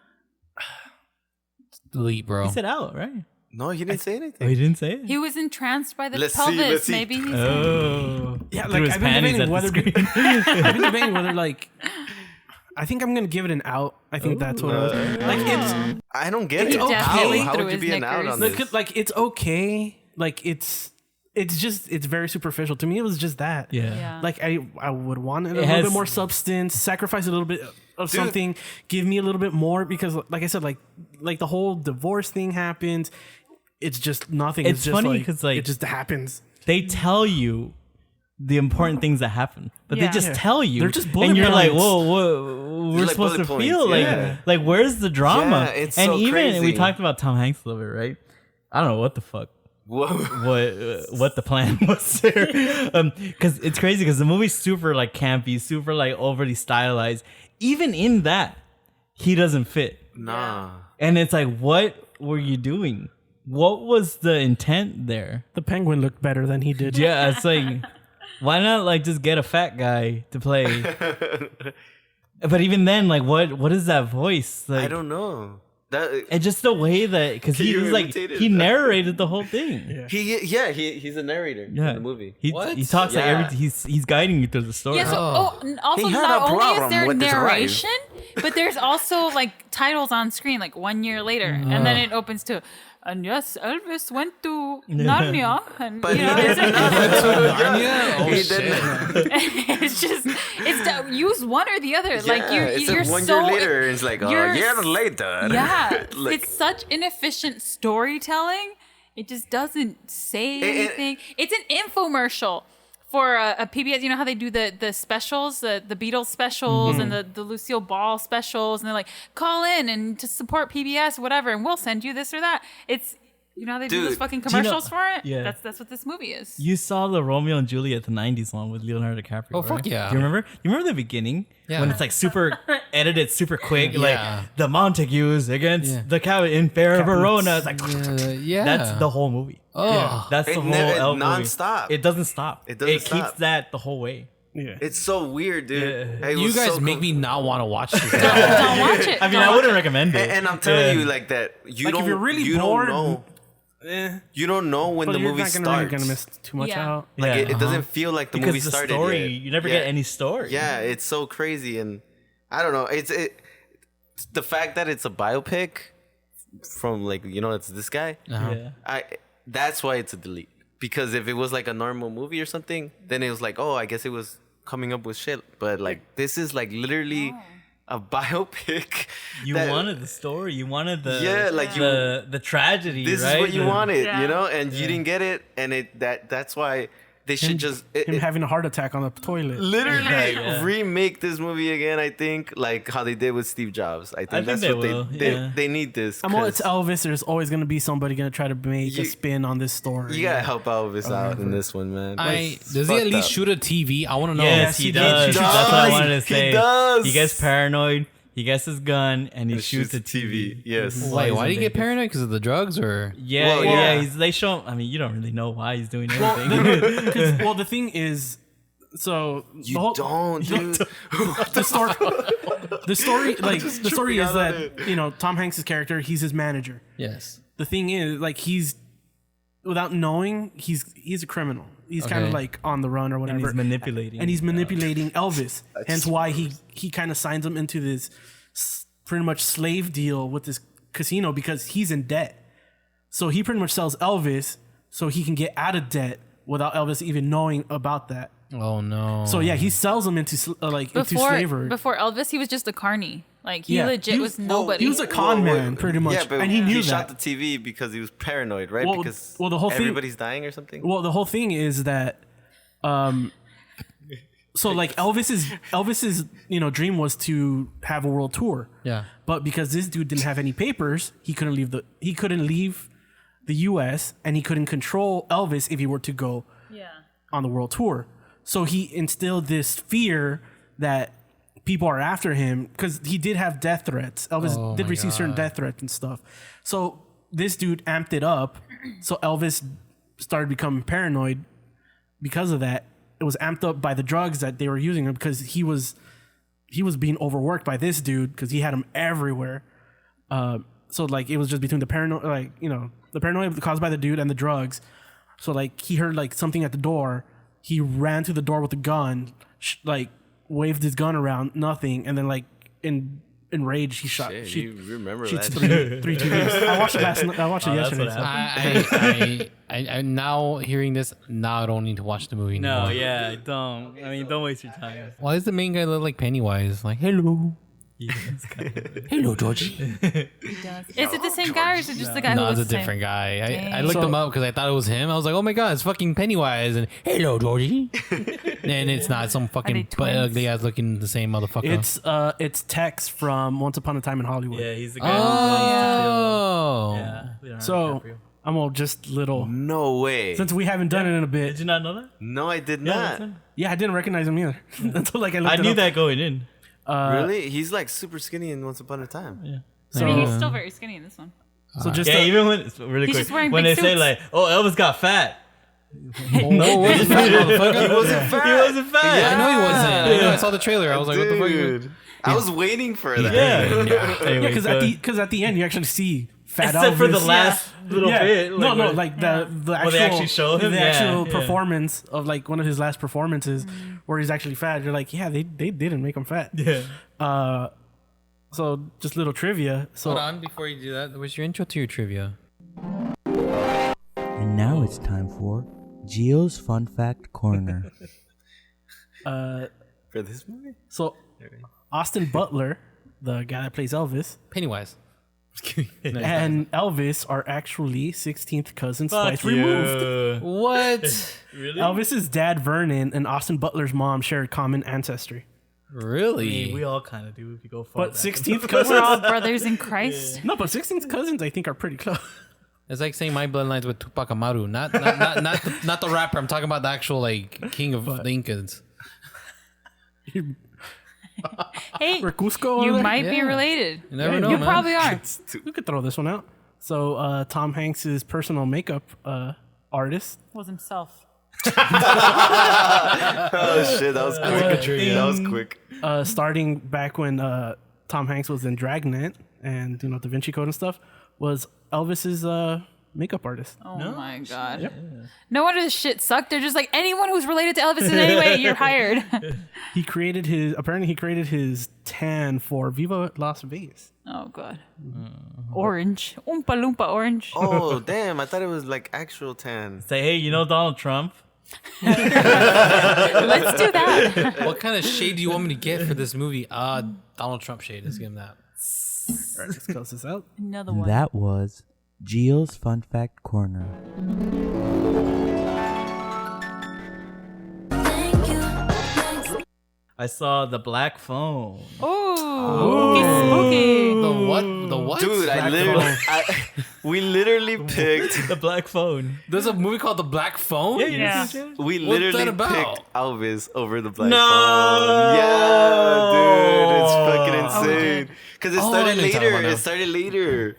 [SPEAKER 2] Delete, bro.
[SPEAKER 3] He said out, right?
[SPEAKER 6] No, he didn't say
[SPEAKER 3] Oh,
[SPEAKER 6] anything.
[SPEAKER 3] he didn't say it.
[SPEAKER 5] He was entranced by the
[SPEAKER 6] Let's see,
[SPEAKER 5] pelvis.
[SPEAKER 6] let's see.
[SPEAKER 5] Maybe he's
[SPEAKER 3] Oh,
[SPEAKER 4] Yeah,
[SPEAKER 3] Threw
[SPEAKER 4] like
[SPEAKER 3] his
[SPEAKER 4] I've been
[SPEAKER 3] panties
[SPEAKER 4] debating
[SPEAKER 3] at
[SPEAKER 4] whether
[SPEAKER 3] the screen.
[SPEAKER 4] I've been debating whether like I think I'm gonna give it an out. I think that's what it was. Like it's
[SPEAKER 6] I don't get
[SPEAKER 4] It's
[SPEAKER 6] it.
[SPEAKER 4] okay.
[SPEAKER 6] How? How
[SPEAKER 5] Through
[SPEAKER 6] would you
[SPEAKER 5] his
[SPEAKER 6] be an out
[SPEAKER 5] knickers.
[SPEAKER 6] on
[SPEAKER 4] look,
[SPEAKER 6] this?
[SPEAKER 4] like it's okay. Like it's just it's very superficial. To me, it was just that.
[SPEAKER 5] Yeah.
[SPEAKER 4] Like I would want a little
[SPEAKER 3] has-
[SPEAKER 4] bit more substance, sacrifice a little bit of something, give me a little bit more because like I said, like the whole divorce thing happens. It's just nothing.
[SPEAKER 3] It's
[SPEAKER 4] just
[SPEAKER 3] funny 'cause, like,
[SPEAKER 4] it just happens.
[SPEAKER 3] They tell you the important things that happen, but they
[SPEAKER 5] Yeah.
[SPEAKER 3] just
[SPEAKER 4] Yeah.
[SPEAKER 3] tell you.
[SPEAKER 4] They're just bullet
[SPEAKER 3] and you're like,
[SPEAKER 4] points.
[SPEAKER 3] whoa, we're
[SPEAKER 6] like
[SPEAKER 3] supposed to
[SPEAKER 6] bullet
[SPEAKER 3] feel
[SPEAKER 6] points,
[SPEAKER 3] like,
[SPEAKER 6] yeah.
[SPEAKER 3] like where's the drama?
[SPEAKER 6] Yeah, it's
[SPEAKER 3] and
[SPEAKER 6] so
[SPEAKER 3] even we
[SPEAKER 6] crazy.
[SPEAKER 3] talked about Tom Hanks a little bit, right? I don't know what the fuck.
[SPEAKER 6] Whoa.
[SPEAKER 3] What the plan was there? Because it's crazy because the movie's super like campy, super like overly stylized. Even in that, he doesn't fit,
[SPEAKER 6] Nah.
[SPEAKER 3] and it's like, what were you doing? What was the intent there?
[SPEAKER 4] The Penguin looked better than he did.
[SPEAKER 3] Yeah, it's like, why not like just get a fat guy to play? But even then, like, what is that voice? Like,
[SPEAKER 6] I don't know. That
[SPEAKER 3] and just the way that because
[SPEAKER 6] Can
[SPEAKER 3] he
[SPEAKER 6] you
[SPEAKER 3] was like
[SPEAKER 6] imitate it?
[SPEAKER 3] he narrated the whole thing.
[SPEAKER 6] he's a narrator in the movie.
[SPEAKER 3] He talks like
[SPEAKER 6] Yeah.
[SPEAKER 3] he's guiding you through the story.
[SPEAKER 5] Yeah, so also
[SPEAKER 6] He had
[SPEAKER 5] not
[SPEAKER 6] a
[SPEAKER 5] only is
[SPEAKER 6] problem
[SPEAKER 5] there
[SPEAKER 6] with his
[SPEAKER 5] narration, but there's also like titles on screen, like 1 year later, and then it opens to, and yes, Elvis went to Narnia, and
[SPEAKER 6] But
[SPEAKER 5] you know,
[SPEAKER 6] he
[SPEAKER 5] it's,
[SPEAKER 2] Narnia? Oh,
[SPEAKER 6] He
[SPEAKER 2] shit.
[SPEAKER 6] didn't.
[SPEAKER 5] it's just use one or the other. Like
[SPEAKER 6] it's
[SPEAKER 5] you're
[SPEAKER 6] like 1
[SPEAKER 5] so
[SPEAKER 6] year later. It's like
[SPEAKER 5] you're-
[SPEAKER 6] a year later.
[SPEAKER 5] yeah,
[SPEAKER 6] Like-
[SPEAKER 5] it's such inefficient storytelling. It just doesn't say anything. It's an infomercial for a PBS. You know how they do the specials, the Beatles specials and the Lucille Ball specials, and they're like, call in and to support PBS, whatever, and we'll send you this or that. It's you know how they do those
[SPEAKER 6] Dude,
[SPEAKER 5] fucking
[SPEAKER 3] do you know-
[SPEAKER 5] commercials for it.
[SPEAKER 3] Yeah.
[SPEAKER 5] That's what this movie is.
[SPEAKER 3] You saw the Romeo and Juliet, the '90s one with Leonardo DiCaprio.
[SPEAKER 2] Oh, fuck
[SPEAKER 3] right?
[SPEAKER 2] yeah.
[SPEAKER 3] Do you remember? You remember the beginning
[SPEAKER 2] Yeah.
[SPEAKER 3] when it's like super edited, super quick,
[SPEAKER 2] Yeah.
[SPEAKER 3] like the Montagues against
[SPEAKER 2] Yeah.
[SPEAKER 3] the in Fair Verona. It's like
[SPEAKER 2] Yeah.
[SPEAKER 3] that's the whole movie.
[SPEAKER 2] Oh.
[SPEAKER 3] That's the
[SPEAKER 6] It
[SPEAKER 3] whole
[SPEAKER 6] never-
[SPEAKER 3] Elf movie.
[SPEAKER 6] nonstop.
[SPEAKER 3] It doesn't stop.
[SPEAKER 6] It doesn't
[SPEAKER 3] It
[SPEAKER 6] stop.
[SPEAKER 3] keeps that the whole way.
[SPEAKER 4] Yeah.
[SPEAKER 6] It's so weird, dude.
[SPEAKER 3] Yeah.
[SPEAKER 6] It
[SPEAKER 2] You
[SPEAKER 6] was
[SPEAKER 2] guys
[SPEAKER 6] so
[SPEAKER 2] make
[SPEAKER 6] com-
[SPEAKER 2] me not want to watch this.
[SPEAKER 5] Don't watch it.
[SPEAKER 3] I mean,
[SPEAKER 5] Don't
[SPEAKER 3] I
[SPEAKER 5] watch
[SPEAKER 3] wouldn't
[SPEAKER 5] it.
[SPEAKER 3] recommend it.
[SPEAKER 6] And I'm telling
[SPEAKER 3] Yeah.
[SPEAKER 6] you, like that. You
[SPEAKER 4] Like, if
[SPEAKER 6] don't.
[SPEAKER 4] you're really
[SPEAKER 6] you
[SPEAKER 4] bored,
[SPEAKER 6] don't know. You don't know when
[SPEAKER 4] But
[SPEAKER 6] the
[SPEAKER 4] you're
[SPEAKER 6] movie
[SPEAKER 4] not gonna,
[SPEAKER 6] starts.
[SPEAKER 4] really gonna miss too much
[SPEAKER 5] Yeah.
[SPEAKER 4] out.
[SPEAKER 6] Like
[SPEAKER 3] Yeah,
[SPEAKER 6] it doesn't feel like the
[SPEAKER 3] because
[SPEAKER 6] movie
[SPEAKER 3] the
[SPEAKER 6] started
[SPEAKER 3] story,
[SPEAKER 6] yet.
[SPEAKER 3] you never
[SPEAKER 6] Yeah.
[SPEAKER 3] get any story.
[SPEAKER 6] Yeah, it's so crazy, and I don't know. It's the fact that it's a biopic from like it's this guy.
[SPEAKER 3] Yeah.
[SPEAKER 6] That's why it's a delete. Because if it was like a normal movie or something, then it was like, oh, I guess it was coming up with shit. But like this is like literally a biopic.
[SPEAKER 3] You
[SPEAKER 6] that-
[SPEAKER 3] wanted the story. You wanted the
[SPEAKER 6] like
[SPEAKER 3] the tragedy.
[SPEAKER 6] This
[SPEAKER 3] right?
[SPEAKER 6] is what you wanted,
[SPEAKER 5] Yeah.
[SPEAKER 6] and you didn't get it, and that's why they should just
[SPEAKER 4] Him having a heart attack on the toilet.
[SPEAKER 6] literally
[SPEAKER 3] Yeah.
[SPEAKER 6] remake this movie again. I think like how they did with Steve Jobs. I think that's
[SPEAKER 3] they
[SPEAKER 6] what
[SPEAKER 3] will, yeah.
[SPEAKER 6] they need this.
[SPEAKER 4] I'm all, it's
[SPEAKER 6] 'cause
[SPEAKER 4] Elvis. There's always gonna be somebody gonna try to make a
[SPEAKER 6] You-
[SPEAKER 4] spin on this story.
[SPEAKER 6] You gotta help Elvis out in this one, man.
[SPEAKER 2] Does he at
[SPEAKER 6] fucked
[SPEAKER 2] least
[SPEAKER 6] up.
[SPEAKER 2] shoot a TV? I want to know.
[SPEAKER 3] Yes,
[SPEAKER 4] he
[SPEAKER 3] he
[SPEAKER 4] does.
[SPEAKER 3] does.
[SPEAKER 4] He
[SPEAKER 3] That's what I
[SPEAKER 6] does.
[SPEAKER 3] wanted to
[SPEAKER 6] He
[SPEAKER 3] say.
[SPEAKER 6] does.
[SPEAKER 3] He gets paranoid. He gets his gun and he
[SPEAKER 6] It
[SPEAKER 3] shoots the
[SPEAKER 6] TV. Yes.
[SPEAKER 2] Wait, why did he get paranoid? Because of the drugs, or
[SPEAKER 3] Yeah,
[SPEAKER 6] Well,
[SPEAKER 3] yeah.
[SPEAKER 6] yeah.
[SPEAKER 3] They show. I mean, you don't really know why he's doing anything.
[SPEAKER 4] Well, the thing is, so
[SPEAKER 6] You
[SPEAKER 4] the whole,
[SPEAKER 6] don't, dude.
[SPEAKER 4] the story, like the story is
[SPEAKER 6] out on
[SPEAKER 4] that Tom Hanks' character, he's his manager.
[SPEAKER 2] yes?
[SPEAKER 4] The thing is, like he's without knowing, he's a criminal. He's kind of
[SPEAKER 2] Okay.
[SPEAKER 4] like on the run or whatever.
[SPEAKER 3] and he's manipulating.
[SPEAKER 4] And he's manipulating Elvis. Hence why he kind of signs him into this pretty much slave deal with this casino because he's in debt. So he pretty much sells Elvis so he can get out of debt without Elvis even knowing about that.
[SPEAKER 2] Oh no.
[SPEAKER 4] So yeah, he sells him into into slavery.
[SPEAKER 5] Before Elvis, he was just a carny. Like he
[SPEAKER 4] Yeah.
[SPEAKER 5] legit
[SPEAKER 4] He
[SPEAKER 5] was
[SPEAKER 4] was-
[SPEAKER 5] nobody.
[SPEAKER 4] he was a con man, pretty much,
[SPEAKER 6] Yeah, but
[SPEAKER 4] and he knew
[SPEAKER 6] shot
[SPEAKER 4] that.
[SPEAKER 6] the TV because he was paranoid, right?
[SPEAKER 4] Well,
[SPEAKER 6] because
[SPEAKER 4] well, the whole thing-
[SPEAKER 6] everybody's dying or something.
[SPEAKER 4] Well, the whole thing is that, so like Elvis's dream was to have a world tour.
[SPEAKER 2] Yeah.
[SPEAKER 4] But because this dude didn't have any papers, he couldn't leave the U.S. and he couldn't control Elvis if he were to go on the world tour. So he instilled this fear that people are after him because he did have death threats. Elvis did
[SPEAKER 2] my
[SPEAKER 4] receive certain
[SPEAKER 2] God.
[SPEAKER 4] death threats and stuff. So this dude amped it up. So Elvis started becoming paranoid because of that. It was amped up by the drugs that they were using him because he was being overworked by this dude because he had him everywhere. so like it was just between the paranoia, like, you know, the paranoia caused by the dude and the drugs. So like he heard like something at the door. He ran to the door with the gun, like waved his gun around, nothing, and then like enraged, he shot.
[SPEAKER 6] Shit, you remember
[SPEAKER 4] shoots
[SPEAKER 6] that?
[SPEAKER 4] three TVs. I watched it I watched it
[SPEAKER 3] that's
[SPEAKER 4] yesterday.
[SPEAKER 3] what
[SPEAKER 4] So.
[SPEAKER 2] I now hearing this, now I don't need to watch the movie
[SPEAKER 3] No,
[SPEAKER 2] anymore.
[SPEAKER 3] yeah, don't. I mean, don't waste your time.
[SPEAKER 2] Why does the main guy look like Pennywise? Like, hello. Hello, Georgie.
[SPEAKER 5] Is it the same guy or is it just the guy who
[SPEAKER 2] No,
[SPEAKER 5] was
[SPEAKER 2] it's a
[SPEAKER 5] the same?
[SPEAKER 2] different guy. I
[SPEAKER 5] Dang.
[SPEAKER 2] looked
[SPEAKER 4] So-
[SPEAKER 2] him up because I thought it was him. I was like, oh my god, it's fucking Pennywise. And hello, Georgie. And it's not some
[SPEAKER 5] they
[SPEAKER 2] fucking
[SPEAKER 5] twins?
[SPEAKER 2] ugly ass looking the same motherfucker.
[SPEAKER 4] It's Tex from Once Upon a Time in Hollywood.
[SPEAKER 3] Yeah, he's the guy who wants
[SPEAKER 2] Oh.
[SPEAKER 3] to kill. Yeah. Leonardo
[SPEAKER 4] So
[SPEAKER 3] DiCaprio.
[SPEAKER 4] I'm all just little.
[SPEAKER 6] No way.
[SPEAKER 4] Since we haven't done it in a bit.
[SPEAKER 3] Did you not know that?
[SPEAKER 6] No, I did
[SPEAKER 3] Yeah,
[SPEAKER 6] not.
[SPEAKER 3] that's him.
[SPEAKER 4] Yeah, I didn't recognize him either until like I looked
[SPEAKER 3] I
[SPEAKER 4] it
[SPEAKER 3] knew
[SPEAKER 4] up.
[SPEAKER 3] that going in.
[SPEAKER 6] Really? He's like super skinny in Once Upon a Time.
[SPEAKER 3] Yeah.
[SPEAKER 5] I mean, he's still very skinny in this one.
[SPEAKER 4] So just
[SPEAKER 3] Yeah, even when it's really
[SPEAKER 5] He's
[SPEAKER 3] quick
[SPEAKER 5] just wearing
[SPEAKER 3] when they
[SPEAKER 5] big
[SPEAKER 3] say
[SPEAKER 5] suits.
[SPEAKER 3] like, "Oh, Elvis got fat,"
[SPEAKER 2] No, wasn't fat, motherfucker.
[SPEAKER 6] He wasn't fat.
[SPEAKER 3] he wasn't fat.
[SPEAKER 2] I know he wasn't. I know. I saw the trailer. I was like, what the fuck?
[SPEAKER 6] Dude, I was waiting for that.
[SPEAKER 3] Yeah. Anyway,
[SPEAKER 4] because at the end you actually see fat
[SPEAKER 3] except for the
[SPEAKER 4] Elvis.
[SPEAKER 3] last little
[SPEAKER 4] Yeah.
[SPEAKER 3] bit.
[SPEAKER 4] No,
[SPEAKER 3] where-
[SPEAKER 4] like the actual
[SPEAKER 3] they actually show him?
[SPEAKER 4] the
[SPEAKER 3] Yeah,
[SPEAKER 4] actual
[SPEAKER 3] yeah.
[SPEAKER 4] performance of like one of his last performances where he's actually fat. You're like, yeah, they didn't make him fat.
[SPEAKER 3] Yeah.
[SPEAKER 4] So just little trivia. So
[SPEAKER 2] Hold on, before you do that, what's your intro to your trivia?
[SPEAKER 7] And now it's time for Gio's Fun Fact Corner.
[SPEAKER 6] For this movie?
[SPEAKER 4] so Austin Butler, the guy that plays Elvis,
[SPEAKER 2] Pennywise.
[SPEAKER 4] and Elvis are actually 16th cousins
[SPEAKER 3] Fuck
[SPEAKER 4] twice removed.
[SPEAKER 3] you.
[SPEAKER 2] What?
[SPEAKER 3] Really?
[SPEAKER 4] Elvis's dad Vernon and Austin Butler's mom share common ancestry.
[SPEAKER 2] Really?
[SPEAKER 3] We all kind of do if you go far.
[SPEAKER 4] But
[SPEAKER 3] back.
[SPEAKER 4] 16th
[SPEAKER 5] We're
[SPEAKER 4] cousins,
[SPEAKER 5] all brothers in Christ.
[SPEAKER 4] no, but 16th cousins I think are pretty close.
[SPEAKER 2] It's like saying my bloodlines with Tupac Amaru, not the rapper. I'm talking about the actual like king of the Incas.
[SPEAKER 5] Hey,
[SPEAKER 4] For Cusco,
[SPEAKER 5] you
[SPEAKER 4] over there?
[SPEAKER 5] might be
[SPEAKER 2] Yeah.
[SPEAKER 5] related.
[SPEAKER 2] You never know,
[SPEAKER 5] You
[SPEAKER 2] man.
[SPEAKER 5] probably are.
[SPEAKER 4] We could throw this one out. So Tom Hanks's personal makeup artist.
[SPEAKER 5] Was himself.
[SPEAKER 6] Oh shit, that was quick.
[SPEAKER 2] trivia.
[SPEAKER 6] That was quick.
[SPEAKER 4] Starting back when Tom Hanks was in Dragnet and Da Vinci Code and stuff, was Elvis's makeup artist.
[SPEAKER 5] Oh my god. No wonder this shit sucked. They're just like anyone who's related to Elvis in any way, you're hired.
[SPEAKER 4] He created his tan for Viva Las Vegas.
[SPEAKER 5] Oh god. Orange. Oompa Loompa orange.
[SPEAKER 6] Oh damn! I thought it was like actual tan.
[SPEAKER 3] Say, hey, you know Donald Trump?
[SPEAKER 5] Let's do that.
[SPEAKER 2] What kind of shade do you want me to get for this movie? Donald Trump shade. Let's give him that.
[SPEAKER 4] All right, let's close this out.
[SPEAKER 5] Another
[SPEAKER 7] And
[SPEAKER 5] one.
[SPEAKER 7] that was Gio's Fun Fact Corner.
[SPEAKER 3] I saw the Black Phone.
[SPEAKER 5] Ooh. Spooky.
[SPEAKER 2] The what? The what?
[SPEAKER 6] Dude, we literally picked.
[SPEAKER 3] The Black Phone.
[SPEAKER 2] There's a movie called The Black Phone.
[SPEAKER 5] Yeah.
[SPEAKER 6] We
[SPEAKER 2] What's
[SPEAKER 6] literally
[SPEAKER 2] that about?
[SPEAKER 6] picked Elvis over the Black
[SPEAKER 3] No!
[SPEAKER 6] Phone. Yeah, dude, it's fucking insane. Because it
[SPEAKER 2] Oh, I
[SPEAKER 6] started
[SPEAKER 2] know what you're talking
[SPEAKER 6] later.
[SPEAKER 2] about now.
[SPEAKER 6] It started later.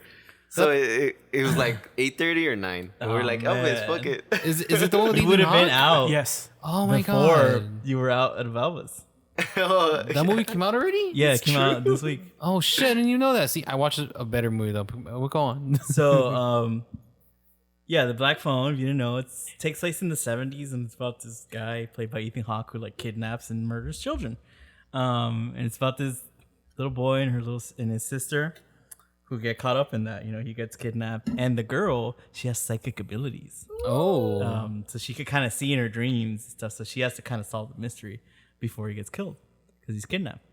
[SPEAKER 6] So it was like 8:30 or 9. And we're like, Elvis,
[SPEAKER 3] man.
[SPEAKER 6] fuck it.
[SPEAKER 2] Is it the one with
[SPEAKER 3] You
[SPEAKER 2] Ethan
[SPEAKER 3] would have been
[SPEAKER 2] Hawke?
[SPEAKER 3] out
[SPEAKER 4] Yes.
[SPEAKER 2] Oh my
[SPEAKER 3] before
[SPEAKER 2] god.
[SPEAKER 3] you were out of Elvis.
[SPEAKER 2] That movie came out already?
[SPEAKER 3] Yeah, it came out this week.
[SPEAKER 2] Oh shit, and you know that. See, I watched a better movie though. We'll go on.
[SPEAKER 3] So, yeah, the Black Phone. If you didn't know, it takes place in the 70s, and it's about this guy played by Ethan Hawke who like kidnaps and murders children. And it's about this little boy and his sister who get caught up in that. You know, he gets kidnapped, and the girl, she has psychic abilities.
[SPEAKER 2] Oh.
[SPEAKER 3] So she could kind of see in her dreams and stuff. So she has to kind of solve the mystery before he gets killed because he's kidnapped.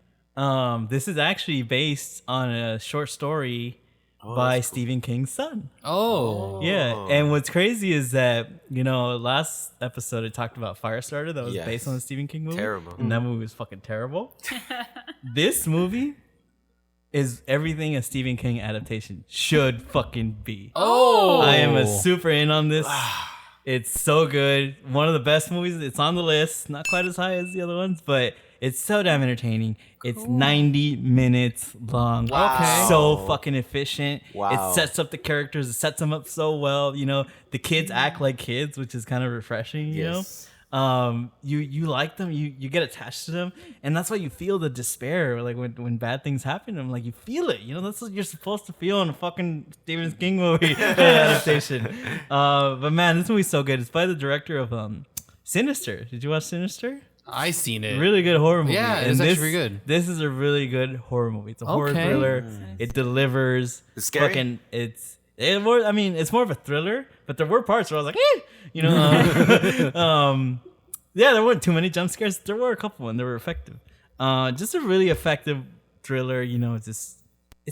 [SPEAKER 3] This is actually based on a short story by Stephen King's son.
[SPEAKER 2] Oh.
[SPEAKER 3] Yeah, and what's crazy is that, you know, last episode I talked about Firestarter that was
[SPEAKER 6] Yes.
[SPEAKER 3] based on the Stephen King movie.
[SPEAKER 6] Terrible.
[SPEAKER 3] And that movie was fucking terrible. This movie is everything a Stephen King adaptation should fucking be.
[SPEAKER 2] Oh.
[SPEAKER 3] I am a super in on this. It's so good. One of the best movies. It's on the list. Not quite as high as the other ones, but it's so damn entertaining. It's 90 minutes long.
[SPEAKER 2] Okay.
[SPEAKER 3] So fucking efficient.
[SPEAKER 6] Wow.
[SPEAKER 3] It sets up the characters. It sets them up so well. You know, the kids act like kids, which is kind of refreshing, you
[SPEAKER 6] Yes.
[SPEAKER 3] you like them, you get attached to them, and that's why you feel the despair, like when bad things happen to them, like you feel it. You know, that's what you're supposed to feel in a fucking Stephen King movie adaptation. But man, this movie's so good. It's by the director of Sinister. Did you watch Sinister?
[SPEAKER 2] I seen it.
[SPEAKER 3] Really good horror movie.
[SPEAKER 2] Yeah,
[SPEAKER 3] And
[SPEAKER 2] it's
[SPEAKER 3] this,
[SPEAKER 2] actually really good.
[SPEAKER 3] This is a really good horror movie. It's a horror
[SPEAKER 2] Okay.
[SPEAKER 3] thriller. It delivers.
[SPEAKER 6] It's scary?
[SPEAKER 3] Fucking, it's more. I mean, it's more of a thriller, but there were parts where I was like, eh, you know. Yeah, there weren't too many jump scares. There were a couple, and they were effective. Just a really effective thriller. You know, it's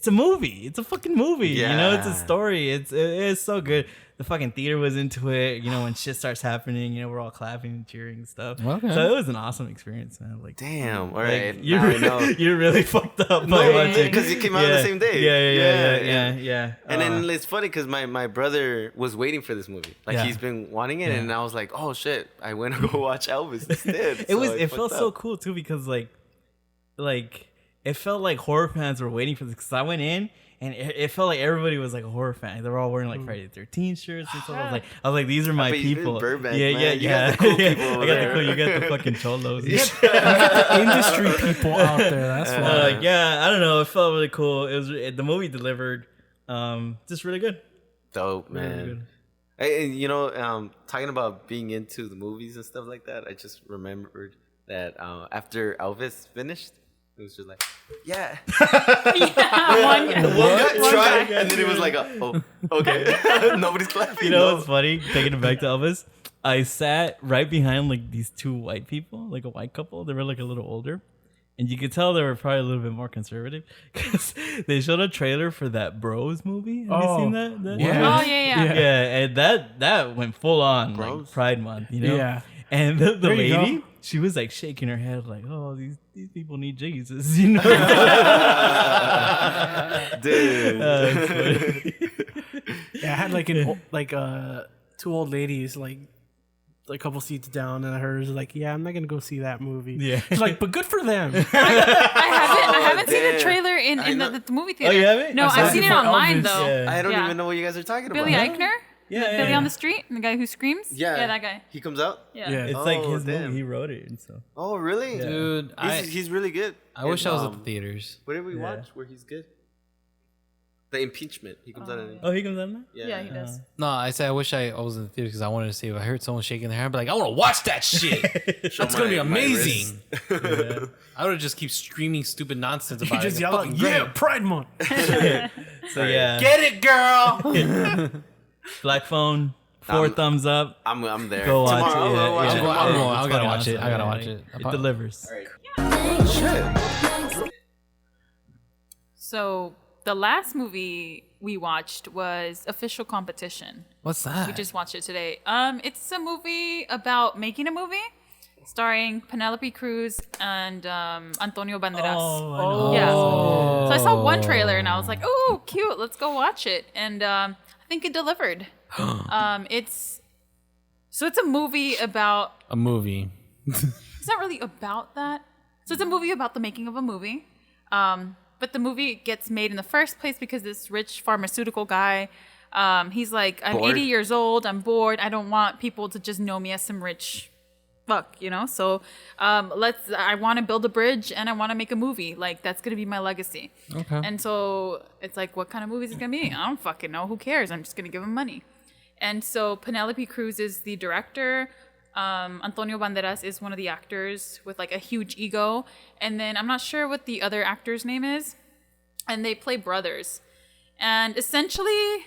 [SPEAKER 3] a movie. It's a fucking movie. You know, it's a
[SPEAKER 6] Yeah.
[SPEAKER 3] story. It's so good. The fucking theater was into it. You know, when shit starts happening, you know, we're all clapping and cheering and stuff.
[SPEAKER 2] Okay.
[SPEAKER 3] So it was an awesome experience, man. Like,
[SPEAKER 6] Damn. All
[SPEAKER 3] like,
[SPEAKER 6] right.
[SPEAKER 3] you're,
[SPEAKER 6] Now I know.
[SPEAKER 3] you're really fucked up by watching.
[SPEAKER 6] because it came out the same day.
[SPEAKER 3] Yeah.
[SPEAKER 6] And then it's funny because my brother was waiting for this movie. Like
[SPEAKER 3] Yeah.
[SPEAKER 6] he's been wanting it,
[SPEAKER 3] Yeah.
[SPEAKER 6] and I was like, oh shit, I went to go watch Elvis instead.
[SPEAKER 3] It felt so cool too because like it felt like horror fans were waiting for this because I went in and it felt like everybody was like a horror fan. They were all wearing like Friday the 13th shirts and stuff. I was like, these are my
[SPEAKER 6] bet you live in
[SPEAKER 3] people.
[SPEAKER 6] Burbank,
[SPEAKER 3] yeah,
[SPEAKER 6] man. You got the cool people over
[SPEAKER 3] I got
[SPEAKER 6] there.
[SPEAKER 3] the cool. You got the fucking cholos.
[SPEAKER 4] Industry people out there. That's why.
[SPEAKER 3] Yeah, I don't know. It felt really cool. The movie delivered. Just really good.
[SPEAKER 6] Dope,
[SPEAKER 3] Really
[SPEAKER 6] man.
[SPEAKER 3] good.
[SPEAKER 6] Hey, you know, talking about being into the movies and stuff like that, I just remembered that after Elvis finished, it was just like, yeah.
[SPEAKER 5] One
[SPEAKER 6] One guy,
[SPEAKER 5] guy.
[SPEAKER 6] and then it was like, oh, okay. Nobody's clapping.
[SPEAKER 3] You know
[SPEAKER 6] no.
[SPEAKER 3] what's funny? Taking it back to Elvis, I sat right behind like these two white people, like a white couple. They were like a little older, and you could tell they were probably a little bit more conservative because they showed a trailer for that Bros movie. Have you seen that?
[SPEAKER 2] Yeah.
[SPEAKER 5] Oh yeah.
[SPEAKER 3] Yeah, and that went full on like
[SPEAKER 6] Bros?
[SPEAKER 3] Pride Month, you know.
[SPEAKER 4] Yeah.
[SPEAKER 3] And the
[SPEAKER 4] There you
[SPEAKER 3] lady,
[SPEAKER 4] go.
[SPEAKER 3] she was like shaking her head, like, "Oh, these people need Jesus," you know.
[SPEAKER 6] Dude.
[SPEAKER 3] It's funny.
[SPEAKER 4] Yeah, I had like two old ladies like a couple seats down, and I heard her was like, "Yeah, I'm not gonna go see that movie."
[SPEAKER 3] Yeah.
[SPEAKER 4] She's like, but good for them.
[SPEAKER 5] I haven't seen the
[SPEAKER 6] damn.
[SPEAKER 5] trailer in
[SPEAKER 6] I know.
[SPEAKER 5] the movie theater.
[SPEAKER 3] you haven't?
[SPEAKER 5] No,
[SPEAKER 3] I saw
[SPEAKER 5] I've
[SPEAKER 3] it
[SPEAKER 5] seen it
[SPEAKER 4] before
[SPEAKER 5] online
[SPEAKER 4] Elvis.
[SPEAKER 5] though.
[SPEAKER 3] Yeah.
[SPEAKER 6] I don't
[SPEAKER 5] Yeah.
[SPEAKER 6] even know what you guys are talking
[SPEAKER 5] Billy
[SPEAKER 6] about.
[SPEAKER 5] Eichner,
[SPEAKER 3] Yeah,
[SPEAKER 5] Billy
[SPEAKER 3] yeah.
[SPEAKER 5] on the Street, the guy who screams.
[SPEAKER 6] Yeah,
[SPEAKER 5] that guy.
[SPEAKER 6] He comes out.
[SPEAKER 5] Yeah.
[SPEAKER 4] Yeah.
[SPEAKER 3] It's like
[SPEAKER 6] Oh,
[SPEAKER 3] his
[SPEAKER 6] damn.
[SPEAKER 3] movie. He wrote it, and so.
[SPEAKER 6] Oh, really?
[SPEAKER 2] Dude,
[SPEAKER 6] He's really good.
[SPEAKER 2] I wish I was at the
[SPEAKER 6] And,
[SPEAKER 2] theaters.
[SPEAKER 6] What did we
[SPEAKER 3] Yeah.
[SPEAKER 6] watch where he's good? The Impeachment. He comes out in.
[SPEAKER 3] Oh, he comes out now.
[SPEAKER 5] Yeah, he does.
[SPEAKER 2] No, I said I wish I was in the theaters because I wanted to see. If I heard someone shaking their hand, I'd be like, I want to watch that shit. That's gonna be
[SPEAKER 6] my
[SPEAKER 2] amazing.
[SPEAKER 3] Yeah.
[SPEAKER 2] I would just keep screaming stupid nonsense
[SPEAKER 4] You
[SPEAKER 2] about
[SPEAKER 4] just
[SPEAKER 2] it.
[SPEAKER 4] yell out,
[SPEAKER 2] Fucking
[SPEAKER 4] "Yeah,
[SPEAKER 2] great.
[SPEAKER 4] Pride Month!"
[SPEAKER 3] So yeah,
[SPEAKER 2] Get it, girl.
[SPEAKER 3] Black Phone, 4 thumbs up.
[SPEAKER 6] I'm there.
[SPEAKER 3] Go watch
[SPEAKER 6] Tomorrow,
[SPEAKER 3] it.
[SPEAKER 6] I'll watch
[SPEAKER 3] Yeah,
[SPEAKER 6] it
[SPEAKER 3] yeah.
[SPEAKER 6] tomorrow.
[SPEAKER 2] I
[SPEAKER 3] It's
[SPEAKER 2] gotta
[SPEAKER 3] fucking
[SPEAKER 2] watch it.
[SPEAKER 3] awesome,
[SPEAKER 2] I gotta
[SPEAKER 3] man.
[SPEAKER 2] watch it.
[SPEAKER 3] It delivers.
[SPEAKER 5] So the last movie we watched was Official Competition.
[SPEAKER 2] What's that?
[SPEAKER 5] We just watched it today. It's a movie about making a movie, starring Penelope Cruz and Antonio Banderas.
[SPEAKER 3] Oh, I know.
[SPEAKER 5] Yeah. So I saw one trailer and I was like, "Oh, cute! Let's go watch it." And I think it delivered. It's a movie about.
[SPEAKER 2] a movie.
[SPEAKER 5] It's not really about that. So it's a movie about the making of a movie. But the movie gets made in the first place because this rich pharmaceutical guy, he's like, I'm
[SPEAKER 6] Bored.
[SPEAKER 5] 80 years old, I'm bored, I don't want people to just know me as some rich fuck, you know? So I want to build a bridge and I want to make a movie. Like, that's going to be my legacy.
[SPEAKER 2] Okay.
[SPEAKER 5] And so it's like, what kind of movie is it going to be? I don't fucking know. Who cares? I'm just going to give him money. And so Penelope Cruz is the director. Antonio Banderas is one of the actors with like a huge ego. And then I'm not sure what the other actor's name is. And they play brothers. And essentially,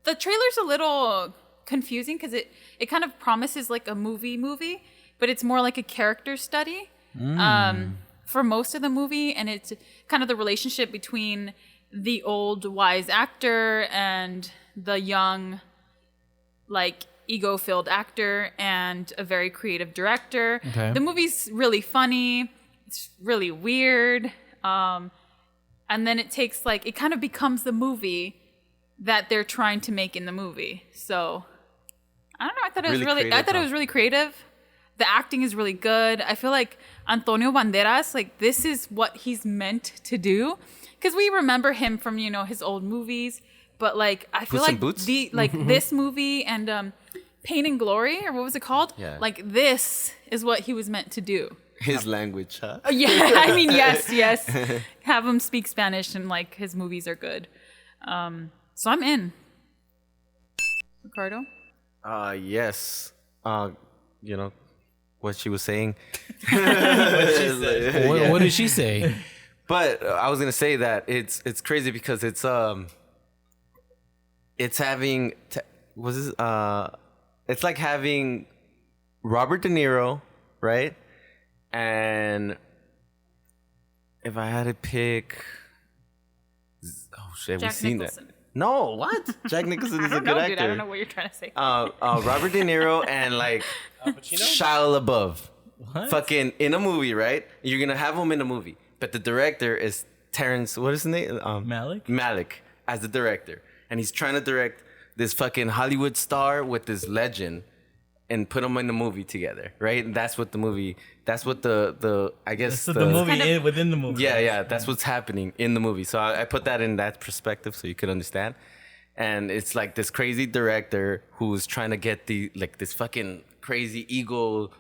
[SPEAKER 5] the trailer's a little confusing because it kind of promises like a movie, but it's more like a character study for most of the movie. And it's kind of the relationship between the old wise actor and the young, like, ego-filled actor and a very creative director.
[SPEAKER 2] Okay.
[SPEAKER 5] The movie's really funny. It's really weird. And then it takes like, it kind of becomes the movie that they're trying to make in the movie. So I don't know. I thought it was
[SPEAKER 6] Really
[SPEAKER 5] really, I
[SPEAKER 6] creative,
[SPEAKER 5] thought it
[SPEAKER 6] huh?
[SPEAKER 5] was really creative. The acting is really good. I feel like Antonio Banderas, like, this is what he's meant to do. Because we remember him from, you know, his old movies. But like, I feel
[SPEAKER 6] Puss in
[SPEAKER 5] like
[SPEAKER 6] Boots?
[SPEAKER 5] this movie and Pain and Glory, or what was it called?
[SPEAKER 6] Yeah.
[SPEAKER 5] Like this is what he was meant to do.
[SPEAKER 6] His language, huh?
[SPEAKER 5] Yeah, I mean, yes. Have him speak Spanish, and like his movies are good. So I'm in. Ricardo?
[SPEAKER 6] Yes. You know what she was saying.
[SPEAKER 2] What did she say?
[SPEAKER 6] But I was gonna say that it's crazy because it's having it's like having Robert De Niro, right? And if I had to pick, oh shit,
[SPEAKER 5] Jack
[SPEAKER 6] we've seen
[SPEAKER 5] Nicholson.
[SPEAKER 6] that. No, what? Jack Nicholson
[SPEAKER 5] I
[SPEAKER 6] is a
[SPEAKER 5] don't
[SPEAKER 6] good
[SPEAKER 5] know,
[SPEAKER 6] actor.
[SPEAKER 5] dude. I don't know what you're trying to say.
[SPEAKER 6] Robert De Niro and like Shia LaBeouf.
[SPEAKER 3] What?
[SPEAKER 6] Fucking in a movie, right? You're gonna have him in a movie, but the director is Terrence. What is his name?
[SPEAKER 3] Malick?
[SPEAKER 6] Malick as the director, and he's trying to direct this fucking Hollywood star with this legend, and put them in the movie together, right? And that's what the movie. That's what the I guess
[SPEAKER 3] So the movie
[SPEAKER 5] kind of-
[SPEAKER 3] within the movie.
[SPEAKER 6] yeah, that's what's happening in the movie. So I put that in that perspective so you could understand. And it's like this crazy director who's trying to get this fucking crazy ego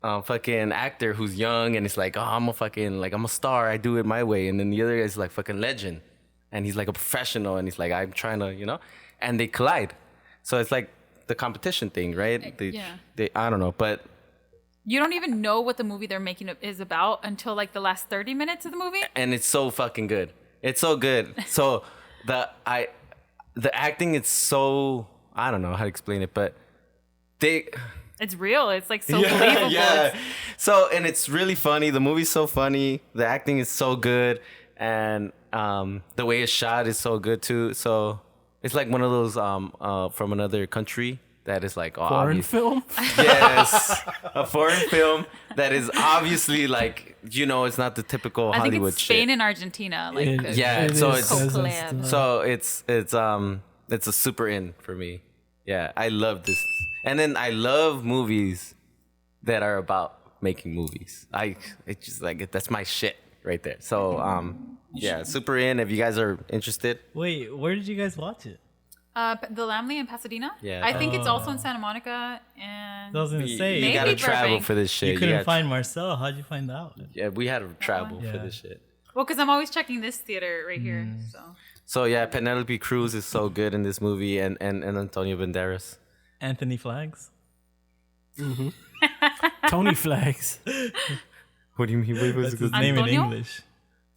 [SPEAKER 6] fucking actor who's young, and it's like, oh, I'm a star, I do it my way. And then the other guy's like fucking legend, and he's like a professional, and he's like, I'm trying to, and they collide. So it's like the competition thing, right?
[SPEAKER 5] Yeah.
[SPEAKER 6] I don't know, but
[SPEAKER 5] You don't even know what the movie they're making is about until like the last 30 minutes of the movie.
[SPEAKER 6] and it's so fucking good. It's so good. So the acting, it's so, I don't know how to explain it, but
[SPEAKER 5] It's real. It's like so believable.
[SPEAKER 6] yeah. So, and it's really funny. The movie's so funny. The acting is so good, and the way it's shot is so good too. So it's like one of those from another country that is like
[SPEAKER 4] Foreign film?
[SPEAKER 6] Yes, a foreign film that is obviously like, it's not the typical
[SPEAKER 5] I think
[SPEAKER 6] Hollywood
[SPEAKER 5] it's Spain
[SPEAKER 6] shit.
[SPEAKER 5] and Argentina. Like
[SPEAKER 6] Yeah, so it's
[SPEAKER 5] collab.
[SPEAKER 6] so it's a super in for me. Yeah, I love this, and then I love movies that are about making movies. It's just like that's my shit right there. So yeah, super in. If you guys are interested,
[SPEAKER 3] Wait, where did you guys watch it?
[SPEAKER 5] The Lamley in Pasadena.
[SPEAKER 6] Yeah.
[SPEAKER 5] I think it's also in Santa Monica. And
[SPEAKER 3] I was gonna say,
[SPEAKER 6] you
[SPEAKER 5] Maybe
[SPEAKER 6] gotta travel
[SPEAKER 5] Burbank.
[SPEAKER 6] for this shit.
[SPEAKER 3] you couldn't
[SPEAKER 6] gotta
[SPEAKER 3] find Marcel. How'd you find out?
[SPEAKER 6] Yeah, we had to travel for
[SPEAKER 3] Yeah.
[SPEAKER 6] this shit.
[SPEAKER 5] well, because I'm always checking this theater right here. So
[SPEAKER 6] So yeah, Penelope Cruz is so good in this movie, and Antonio Banderas.
[SPEAKER 3] Anthony Flags.
[SPEAKER 4] Tony Flags.
[SPEAKER 6] What do you mean?
[SPEAKER 3] That's his name in
[SPEAKER 5] Antonio?
[SPEAKER 3] English.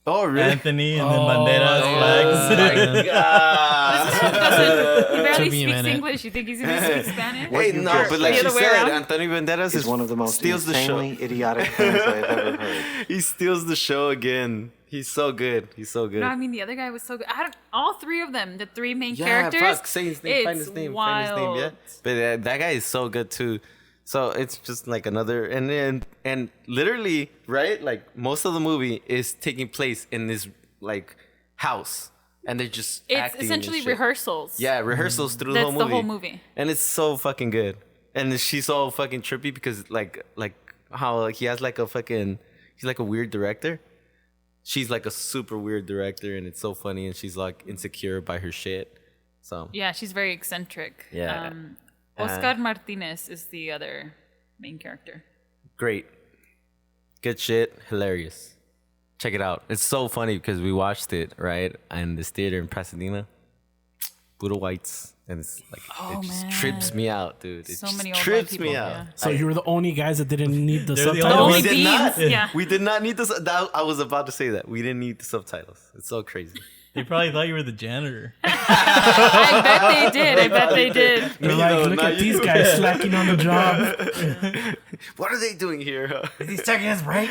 [SPEAKER 6] Oh really?
[SPEAKER 3] Anthony and then Banderas Flags.
[SPEAKER 5] he barely
[SPEAKER 2] Took me a
[SPEAKER 5] speaks
[SPEAKER 2] minute.
[SPEAKER 5] English. You think he's gonna speak Spanish?
[SPEAKER 6] Wait,
[SPEAKER 8] you
[SPEAKER 6] no,
[SPEAKER 8] just
[SPEAKER 6] but like
[SPEAKER 5] said
[SPEAKER 6] she
[SPEAKER 5] the other way
[SPEAKER 6] said,
[SPEAKER 5] around?
[SPEAKER 6] Antonio Banderas
[SPEAKER 8] is one of the most
[SPEAKER 6] steals the show.
[SPEAKER 8] insanely idiotic things I've ever heard.
[SPEAKER 6] He steals the show again. He's so good. He's so good.
[SPEAKER 5] No, I mean the other guy was so good. all three of them, the three main
[SPEAKER 6] Yeah,
[SPEAKER 5] characters.
[SPEAKER 6] fuck, say his name. Find
[SPEAKER 5] it's
[SPEAKER 6] his name.
[SPEAKER 5] Wild.
[SPEAKER 6] Find his name. Yeah, but that guy is so good too. So it's just like another, and literally, right? Like most of the movie is taking place in this like house, and they're just
[SPEAKER 5] It's
[SPEAKER 6] acting and
[SPEAKER 5] essentially
[SPEAKER 6] shit.
[SPEAKER 5] rehearsals.
[SPEAKER 6] Yeah, rehearsals through
[SPEAKER 5] That's
[SPEAKER 6] the
[SPEAKER 5] the whole movie.
[SPEAKER 6] and it's so fucking good. And she's so fucking trippy because like how he has like he's like a weird director. She's like a super weird director, and it's so funny, and she's like insecure by her shit. So
[SPEAKER 5] Yeah, she's very eccentric.
[SPEAKER 6] Yeah.
[SPEAKER 5] Oscar Martinez is the other main character.
[SPEAKER 6] great, good shit, hilarious. Check it out. It's so funny because we watched it right in this theater in Pasadena. Little whites, and it's like
[SPEAKER 5] Oh,
[SPEAKER 6] it just
[SPEAKER 5] man.
[SPEAKER 6] trips me out, dude. It
[SPEAKER 5] So
[SPEAKER 6] just
[SPEAKER 5] many old white
[SPEAKER 6] trips
[SPEAKER 5] people,
[SPEAKER 6] me out.
[SPEAKER 5] yeah.
[SPEAKER 4] So you were the only guys that didn't need the
[SPEAKER 3] They're the
[SPEAKER 4] subtitles.
[SPEAKER 5] only
[SPEAKER 6] we did
[SPEAKER 5] beans,
[SPEAKER 6] not.
[SPEAKER 5] yeah.
[SPEAKER 6] We did not need this. I was about to say that we didn't need the subtitles. It's so crazy.
[SPEAKER 3] They probably thought you were the janitor.
[SPEAKER 5] I bet they did. I bet they did.
[SPEAKER 4] You're
[SPEAKER 6] You
[SPEAKER 4] like,
[SPEAKER 6] know,
[SPEAKER 4] look
[SPEAKER 6] not
[SPEAKER 4] at these
[SPEAKER 6] you.
[SPEAKER 4] guys slacking on the job.
[SPEAKER 6] What are they doing here?
[SPEAKER 3] He's taking his break.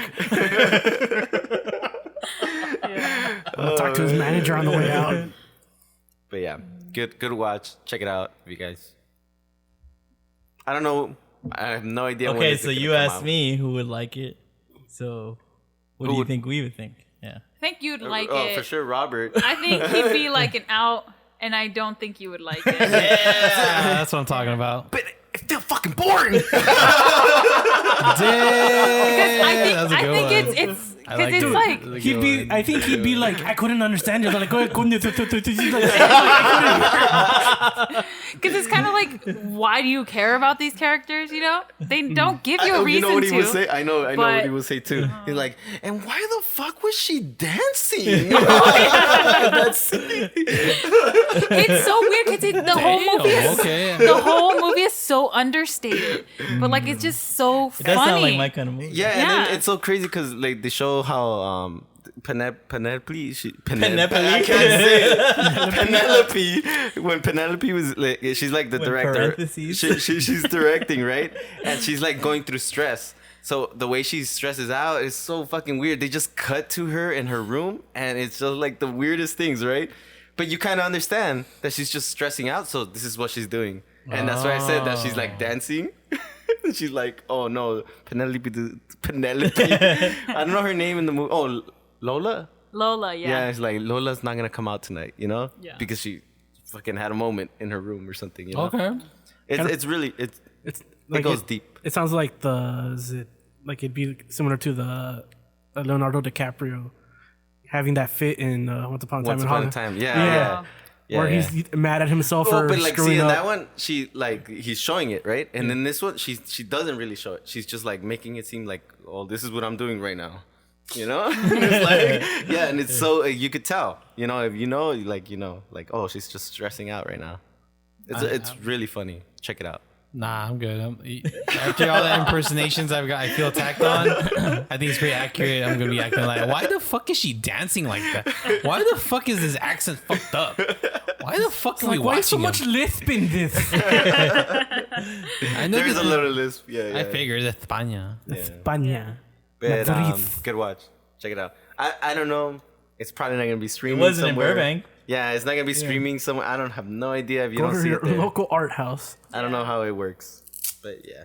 [SPEAKER 4] I'll talk to his manager on the way out.
[SPEAKER 6] But yeah, good watch. Check it out, if you guys. I don't know. I have no idea. when
[SPEAKER 3] Okay,
[SPEAKER 6] it's
[SPEAKER 3] so
[SPEAKER 6] gonna
[SPEAKER 3] you
[SPEAKER 6] come
[SPEAKER 3] asked
[SPEAKER 6] out.
[SPEAKER 3] me who would like it. So what
[SPEAKER 6] Who
[SPEAKER 3] do you
[SPEAKER 6] would-
[SPEAKER 3] think we would think? Yeah.
[SPEAKER 5] I think you'd like
[SPEAKER 6] oh,
[SPEAKER 5] it.
[SPEAKER 6] for sure, Robert.
[SPEAKER 5] I think he'd be like an out, and I don't think you would like it.
[SPEAKER 2] That's what I'm talking about.
[SPEAKER 6] But if they're fucking boring.
[SPEAKER 2] Damn,
[SPEAKER 5] I think it's because it's like
[SPEAKER 4] He'd be. I think he'd be like, I couldn't understand you. They're like,
[SPEAKER 5] because it's kind of like, why do you care about these characters? You know, they don't give you a reason
[SPEAKER 6] You know what he
[SPEAKER 5] to.
[SPEAKER 6] would say? I know
[SPEAKER 5] but-
[SPEAKER 6] what he would say too. He's like, and why the fuck was she dancing? That's
[SPEAKER 5] It's so weird because the whole movie is the whole movie is so understated, but like it's just so
[SPEAKER 3] That
[SPEAKER 5] funny.
[SPEAKER 3] sounds like my kind of movie.
[SPEAKER 6] yeah, and
[SPEAKER 5] Yeah.
[SPEAKER 6] then it's so crazy because like they show how Penelope,
[SPEAKER 3] Penelope.
[SPEAKER 6] I can't say it. Penelope, when Penelope was like, she's like the
[SPEAKER 3] With
[SPEAKER 6] director.
[SPEAKER 3] parentheses.
[SPEAKER 6] She's directing, right? And she's like going through stress. So the way she stresses out is so fucking weird. They just cut to her in her room, and it's just like the weirdest things, right? But you kind of understand that she's just stressing out, so this is what she's doing, and that's why I said that she's like dancing. She's like, oh no, Penelope. I don't know her name in the movie. Oh, Lola.
[SPEAKER 5] Lola,
[SPEAKER 6] Yeah, it's like Lola's not gonna come out tonight, you know?
[SPEAKER 5] Yeah.
[SPEAKER 6] Because she fucking had a moment in her room or something, you know?
[SPEAKER 2] Okay.
[SPEAKER 6] It's really
[SPEAKER 4] it's
[SPEAKER 6] it
[SPEAKER 4] like
[SPEAKER 6] goes deep.
[SPEAKER 4] It sounds like it'd be similar to the Leonardo DiCaprio having that fit in Once Upon a Time
[SPEAKER 6] Once
[SPEAKER 4] in
[SPEAKER 6] upon a
[SPEAKER 4] Hollywood.
[SPEAKER 6] time,
[SPEAKER 4] Yeah.
[SPEAKER 6] yeah.
[SPEAKER 4] Where he's mad at himself
[SPEAKER 6] Well,
[SPEAKER 4] for
[SPEAKER 6] but like,
[SPEAKER 4] screwing
[SPEAKER 6] see, in
[SPEAKER 4] up.
[SPEAKER 6] that one, she like he's showing it, right? And then this one, she doesn't really show it. She's just like making it seem like, oh, this is what I'm doing right now, you know? It's like, yeah, and it's so you could tell, you know, if you know, like oh, she's just stressing out right now. It's really funny. Check it out.
[SPEAKER 2] Nah, I'm good. After all the impersonations I feel attacked on, I think it's pretty accurate. I'm gonna be acting like, why the fuck is she dancing like that? Why the fuck is this accent fucked up? Why the fuck are we
[SPEAKER 4] Like, why so
[SPEAKER 2] watching
[SPEAKER 4] much
[SPEAKER 2] him?
[SPEAKER 4] lisp in this?
[SPEAKER 2] I know
[SPEAKER 6] There's
[SPEAKER 2] this
[SPEAKER 6] a little lisp. Yeah.
[SPEAKER 2] I figured it's España.
[SPEAKER 4] España.
[SPEAKER 6] But
[SPEAKER 4] Madrid.
[SPEAKER 6] good watch. Check it out. I don't know. It's probably not gonna be
[SPEAKER 3] It
[SPEAKER 6] streaming.
[SPEAKER 3] wasn't
[SPEAKER 6] somewhere.
[SPEAKER 3] in Burbank.
[SPEAKER 6] Yeah, it's not gonna be streaming somewhere. I don't have no idea if you
[SPEAKER 4] Go
[SPEAKER 6] don't
[SPEAKER 4] to
[SPEAKER 6] see
[SPEAKER 4] your
[SPEAKER 6] it there.
[SPEAKER 4] local art house.
[SPEAKER 6] I don't know how it works, but yeah.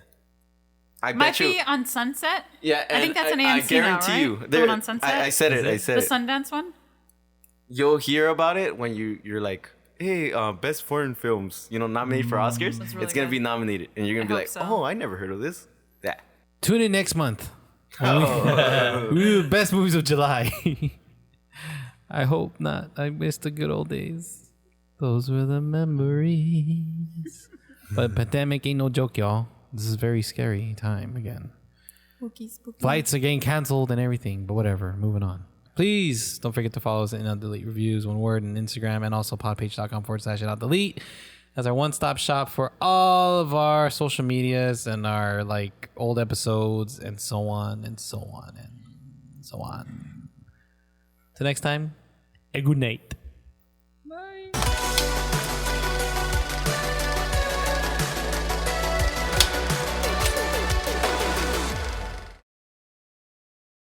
[SPEAKER 6] I
[SPEAKER 5] Might
[SPEAKER 6] bet you.
[SPEAKER 5] be on Sunset.
[SPEAKER 6] Yeah,
[SPEAKER 5] I think
[SPEAKER 6] and
[SPEAKER 5] that's an
[SPEAKER 6] I
[SPEAKER 5] AMC now,
[SPEAKER 6] guarantee
[SPEAKER 5] right?
[SPEAKER 6] you.
[SPEAKER 5] The
[SPEAKER 6] there-
[SPEAKER 5] one on Sunset?
[SPEAKER 6] I said it. I
[SPEAKER 5] The
[SPEAKER 6] said it.
[SPEAKER 5] Sundance one.
[SPEAKER 6] You'll hear about it when you're like, hey, best foreign films, nominated for Oscars.
[SPEAKER 5] That's really
[SPEAKER 6] It's gonna
[SPEAKER 5] good.
[SPEAKER 6] be nominated, and you're gonna be
[SPEAKER 5] hope
[SPEAKER 6] like,
[SPEAKER 5] so.
[SPEAKER 6] oh, I never heard of this. Yeah.
[SPEAKER 2] Tune in next month. Ooh, best movies of July. I hope not. I miss the good old days. Those were the memories. But pandemic ain't no joke, y'all. This is a very scary time again.
[SPEAKER 5] Spooky, spooky.
[SPEAKER 2] Flights are getting canceled and everything, but whatever. Moving on. Please don't forget to follow us in Delete Reviews, one word, on Instagram, and also podpage.com/delete as our one-stop shop for all of our social medias and our old episodes and so on and so on and so on. Till next time, a good night.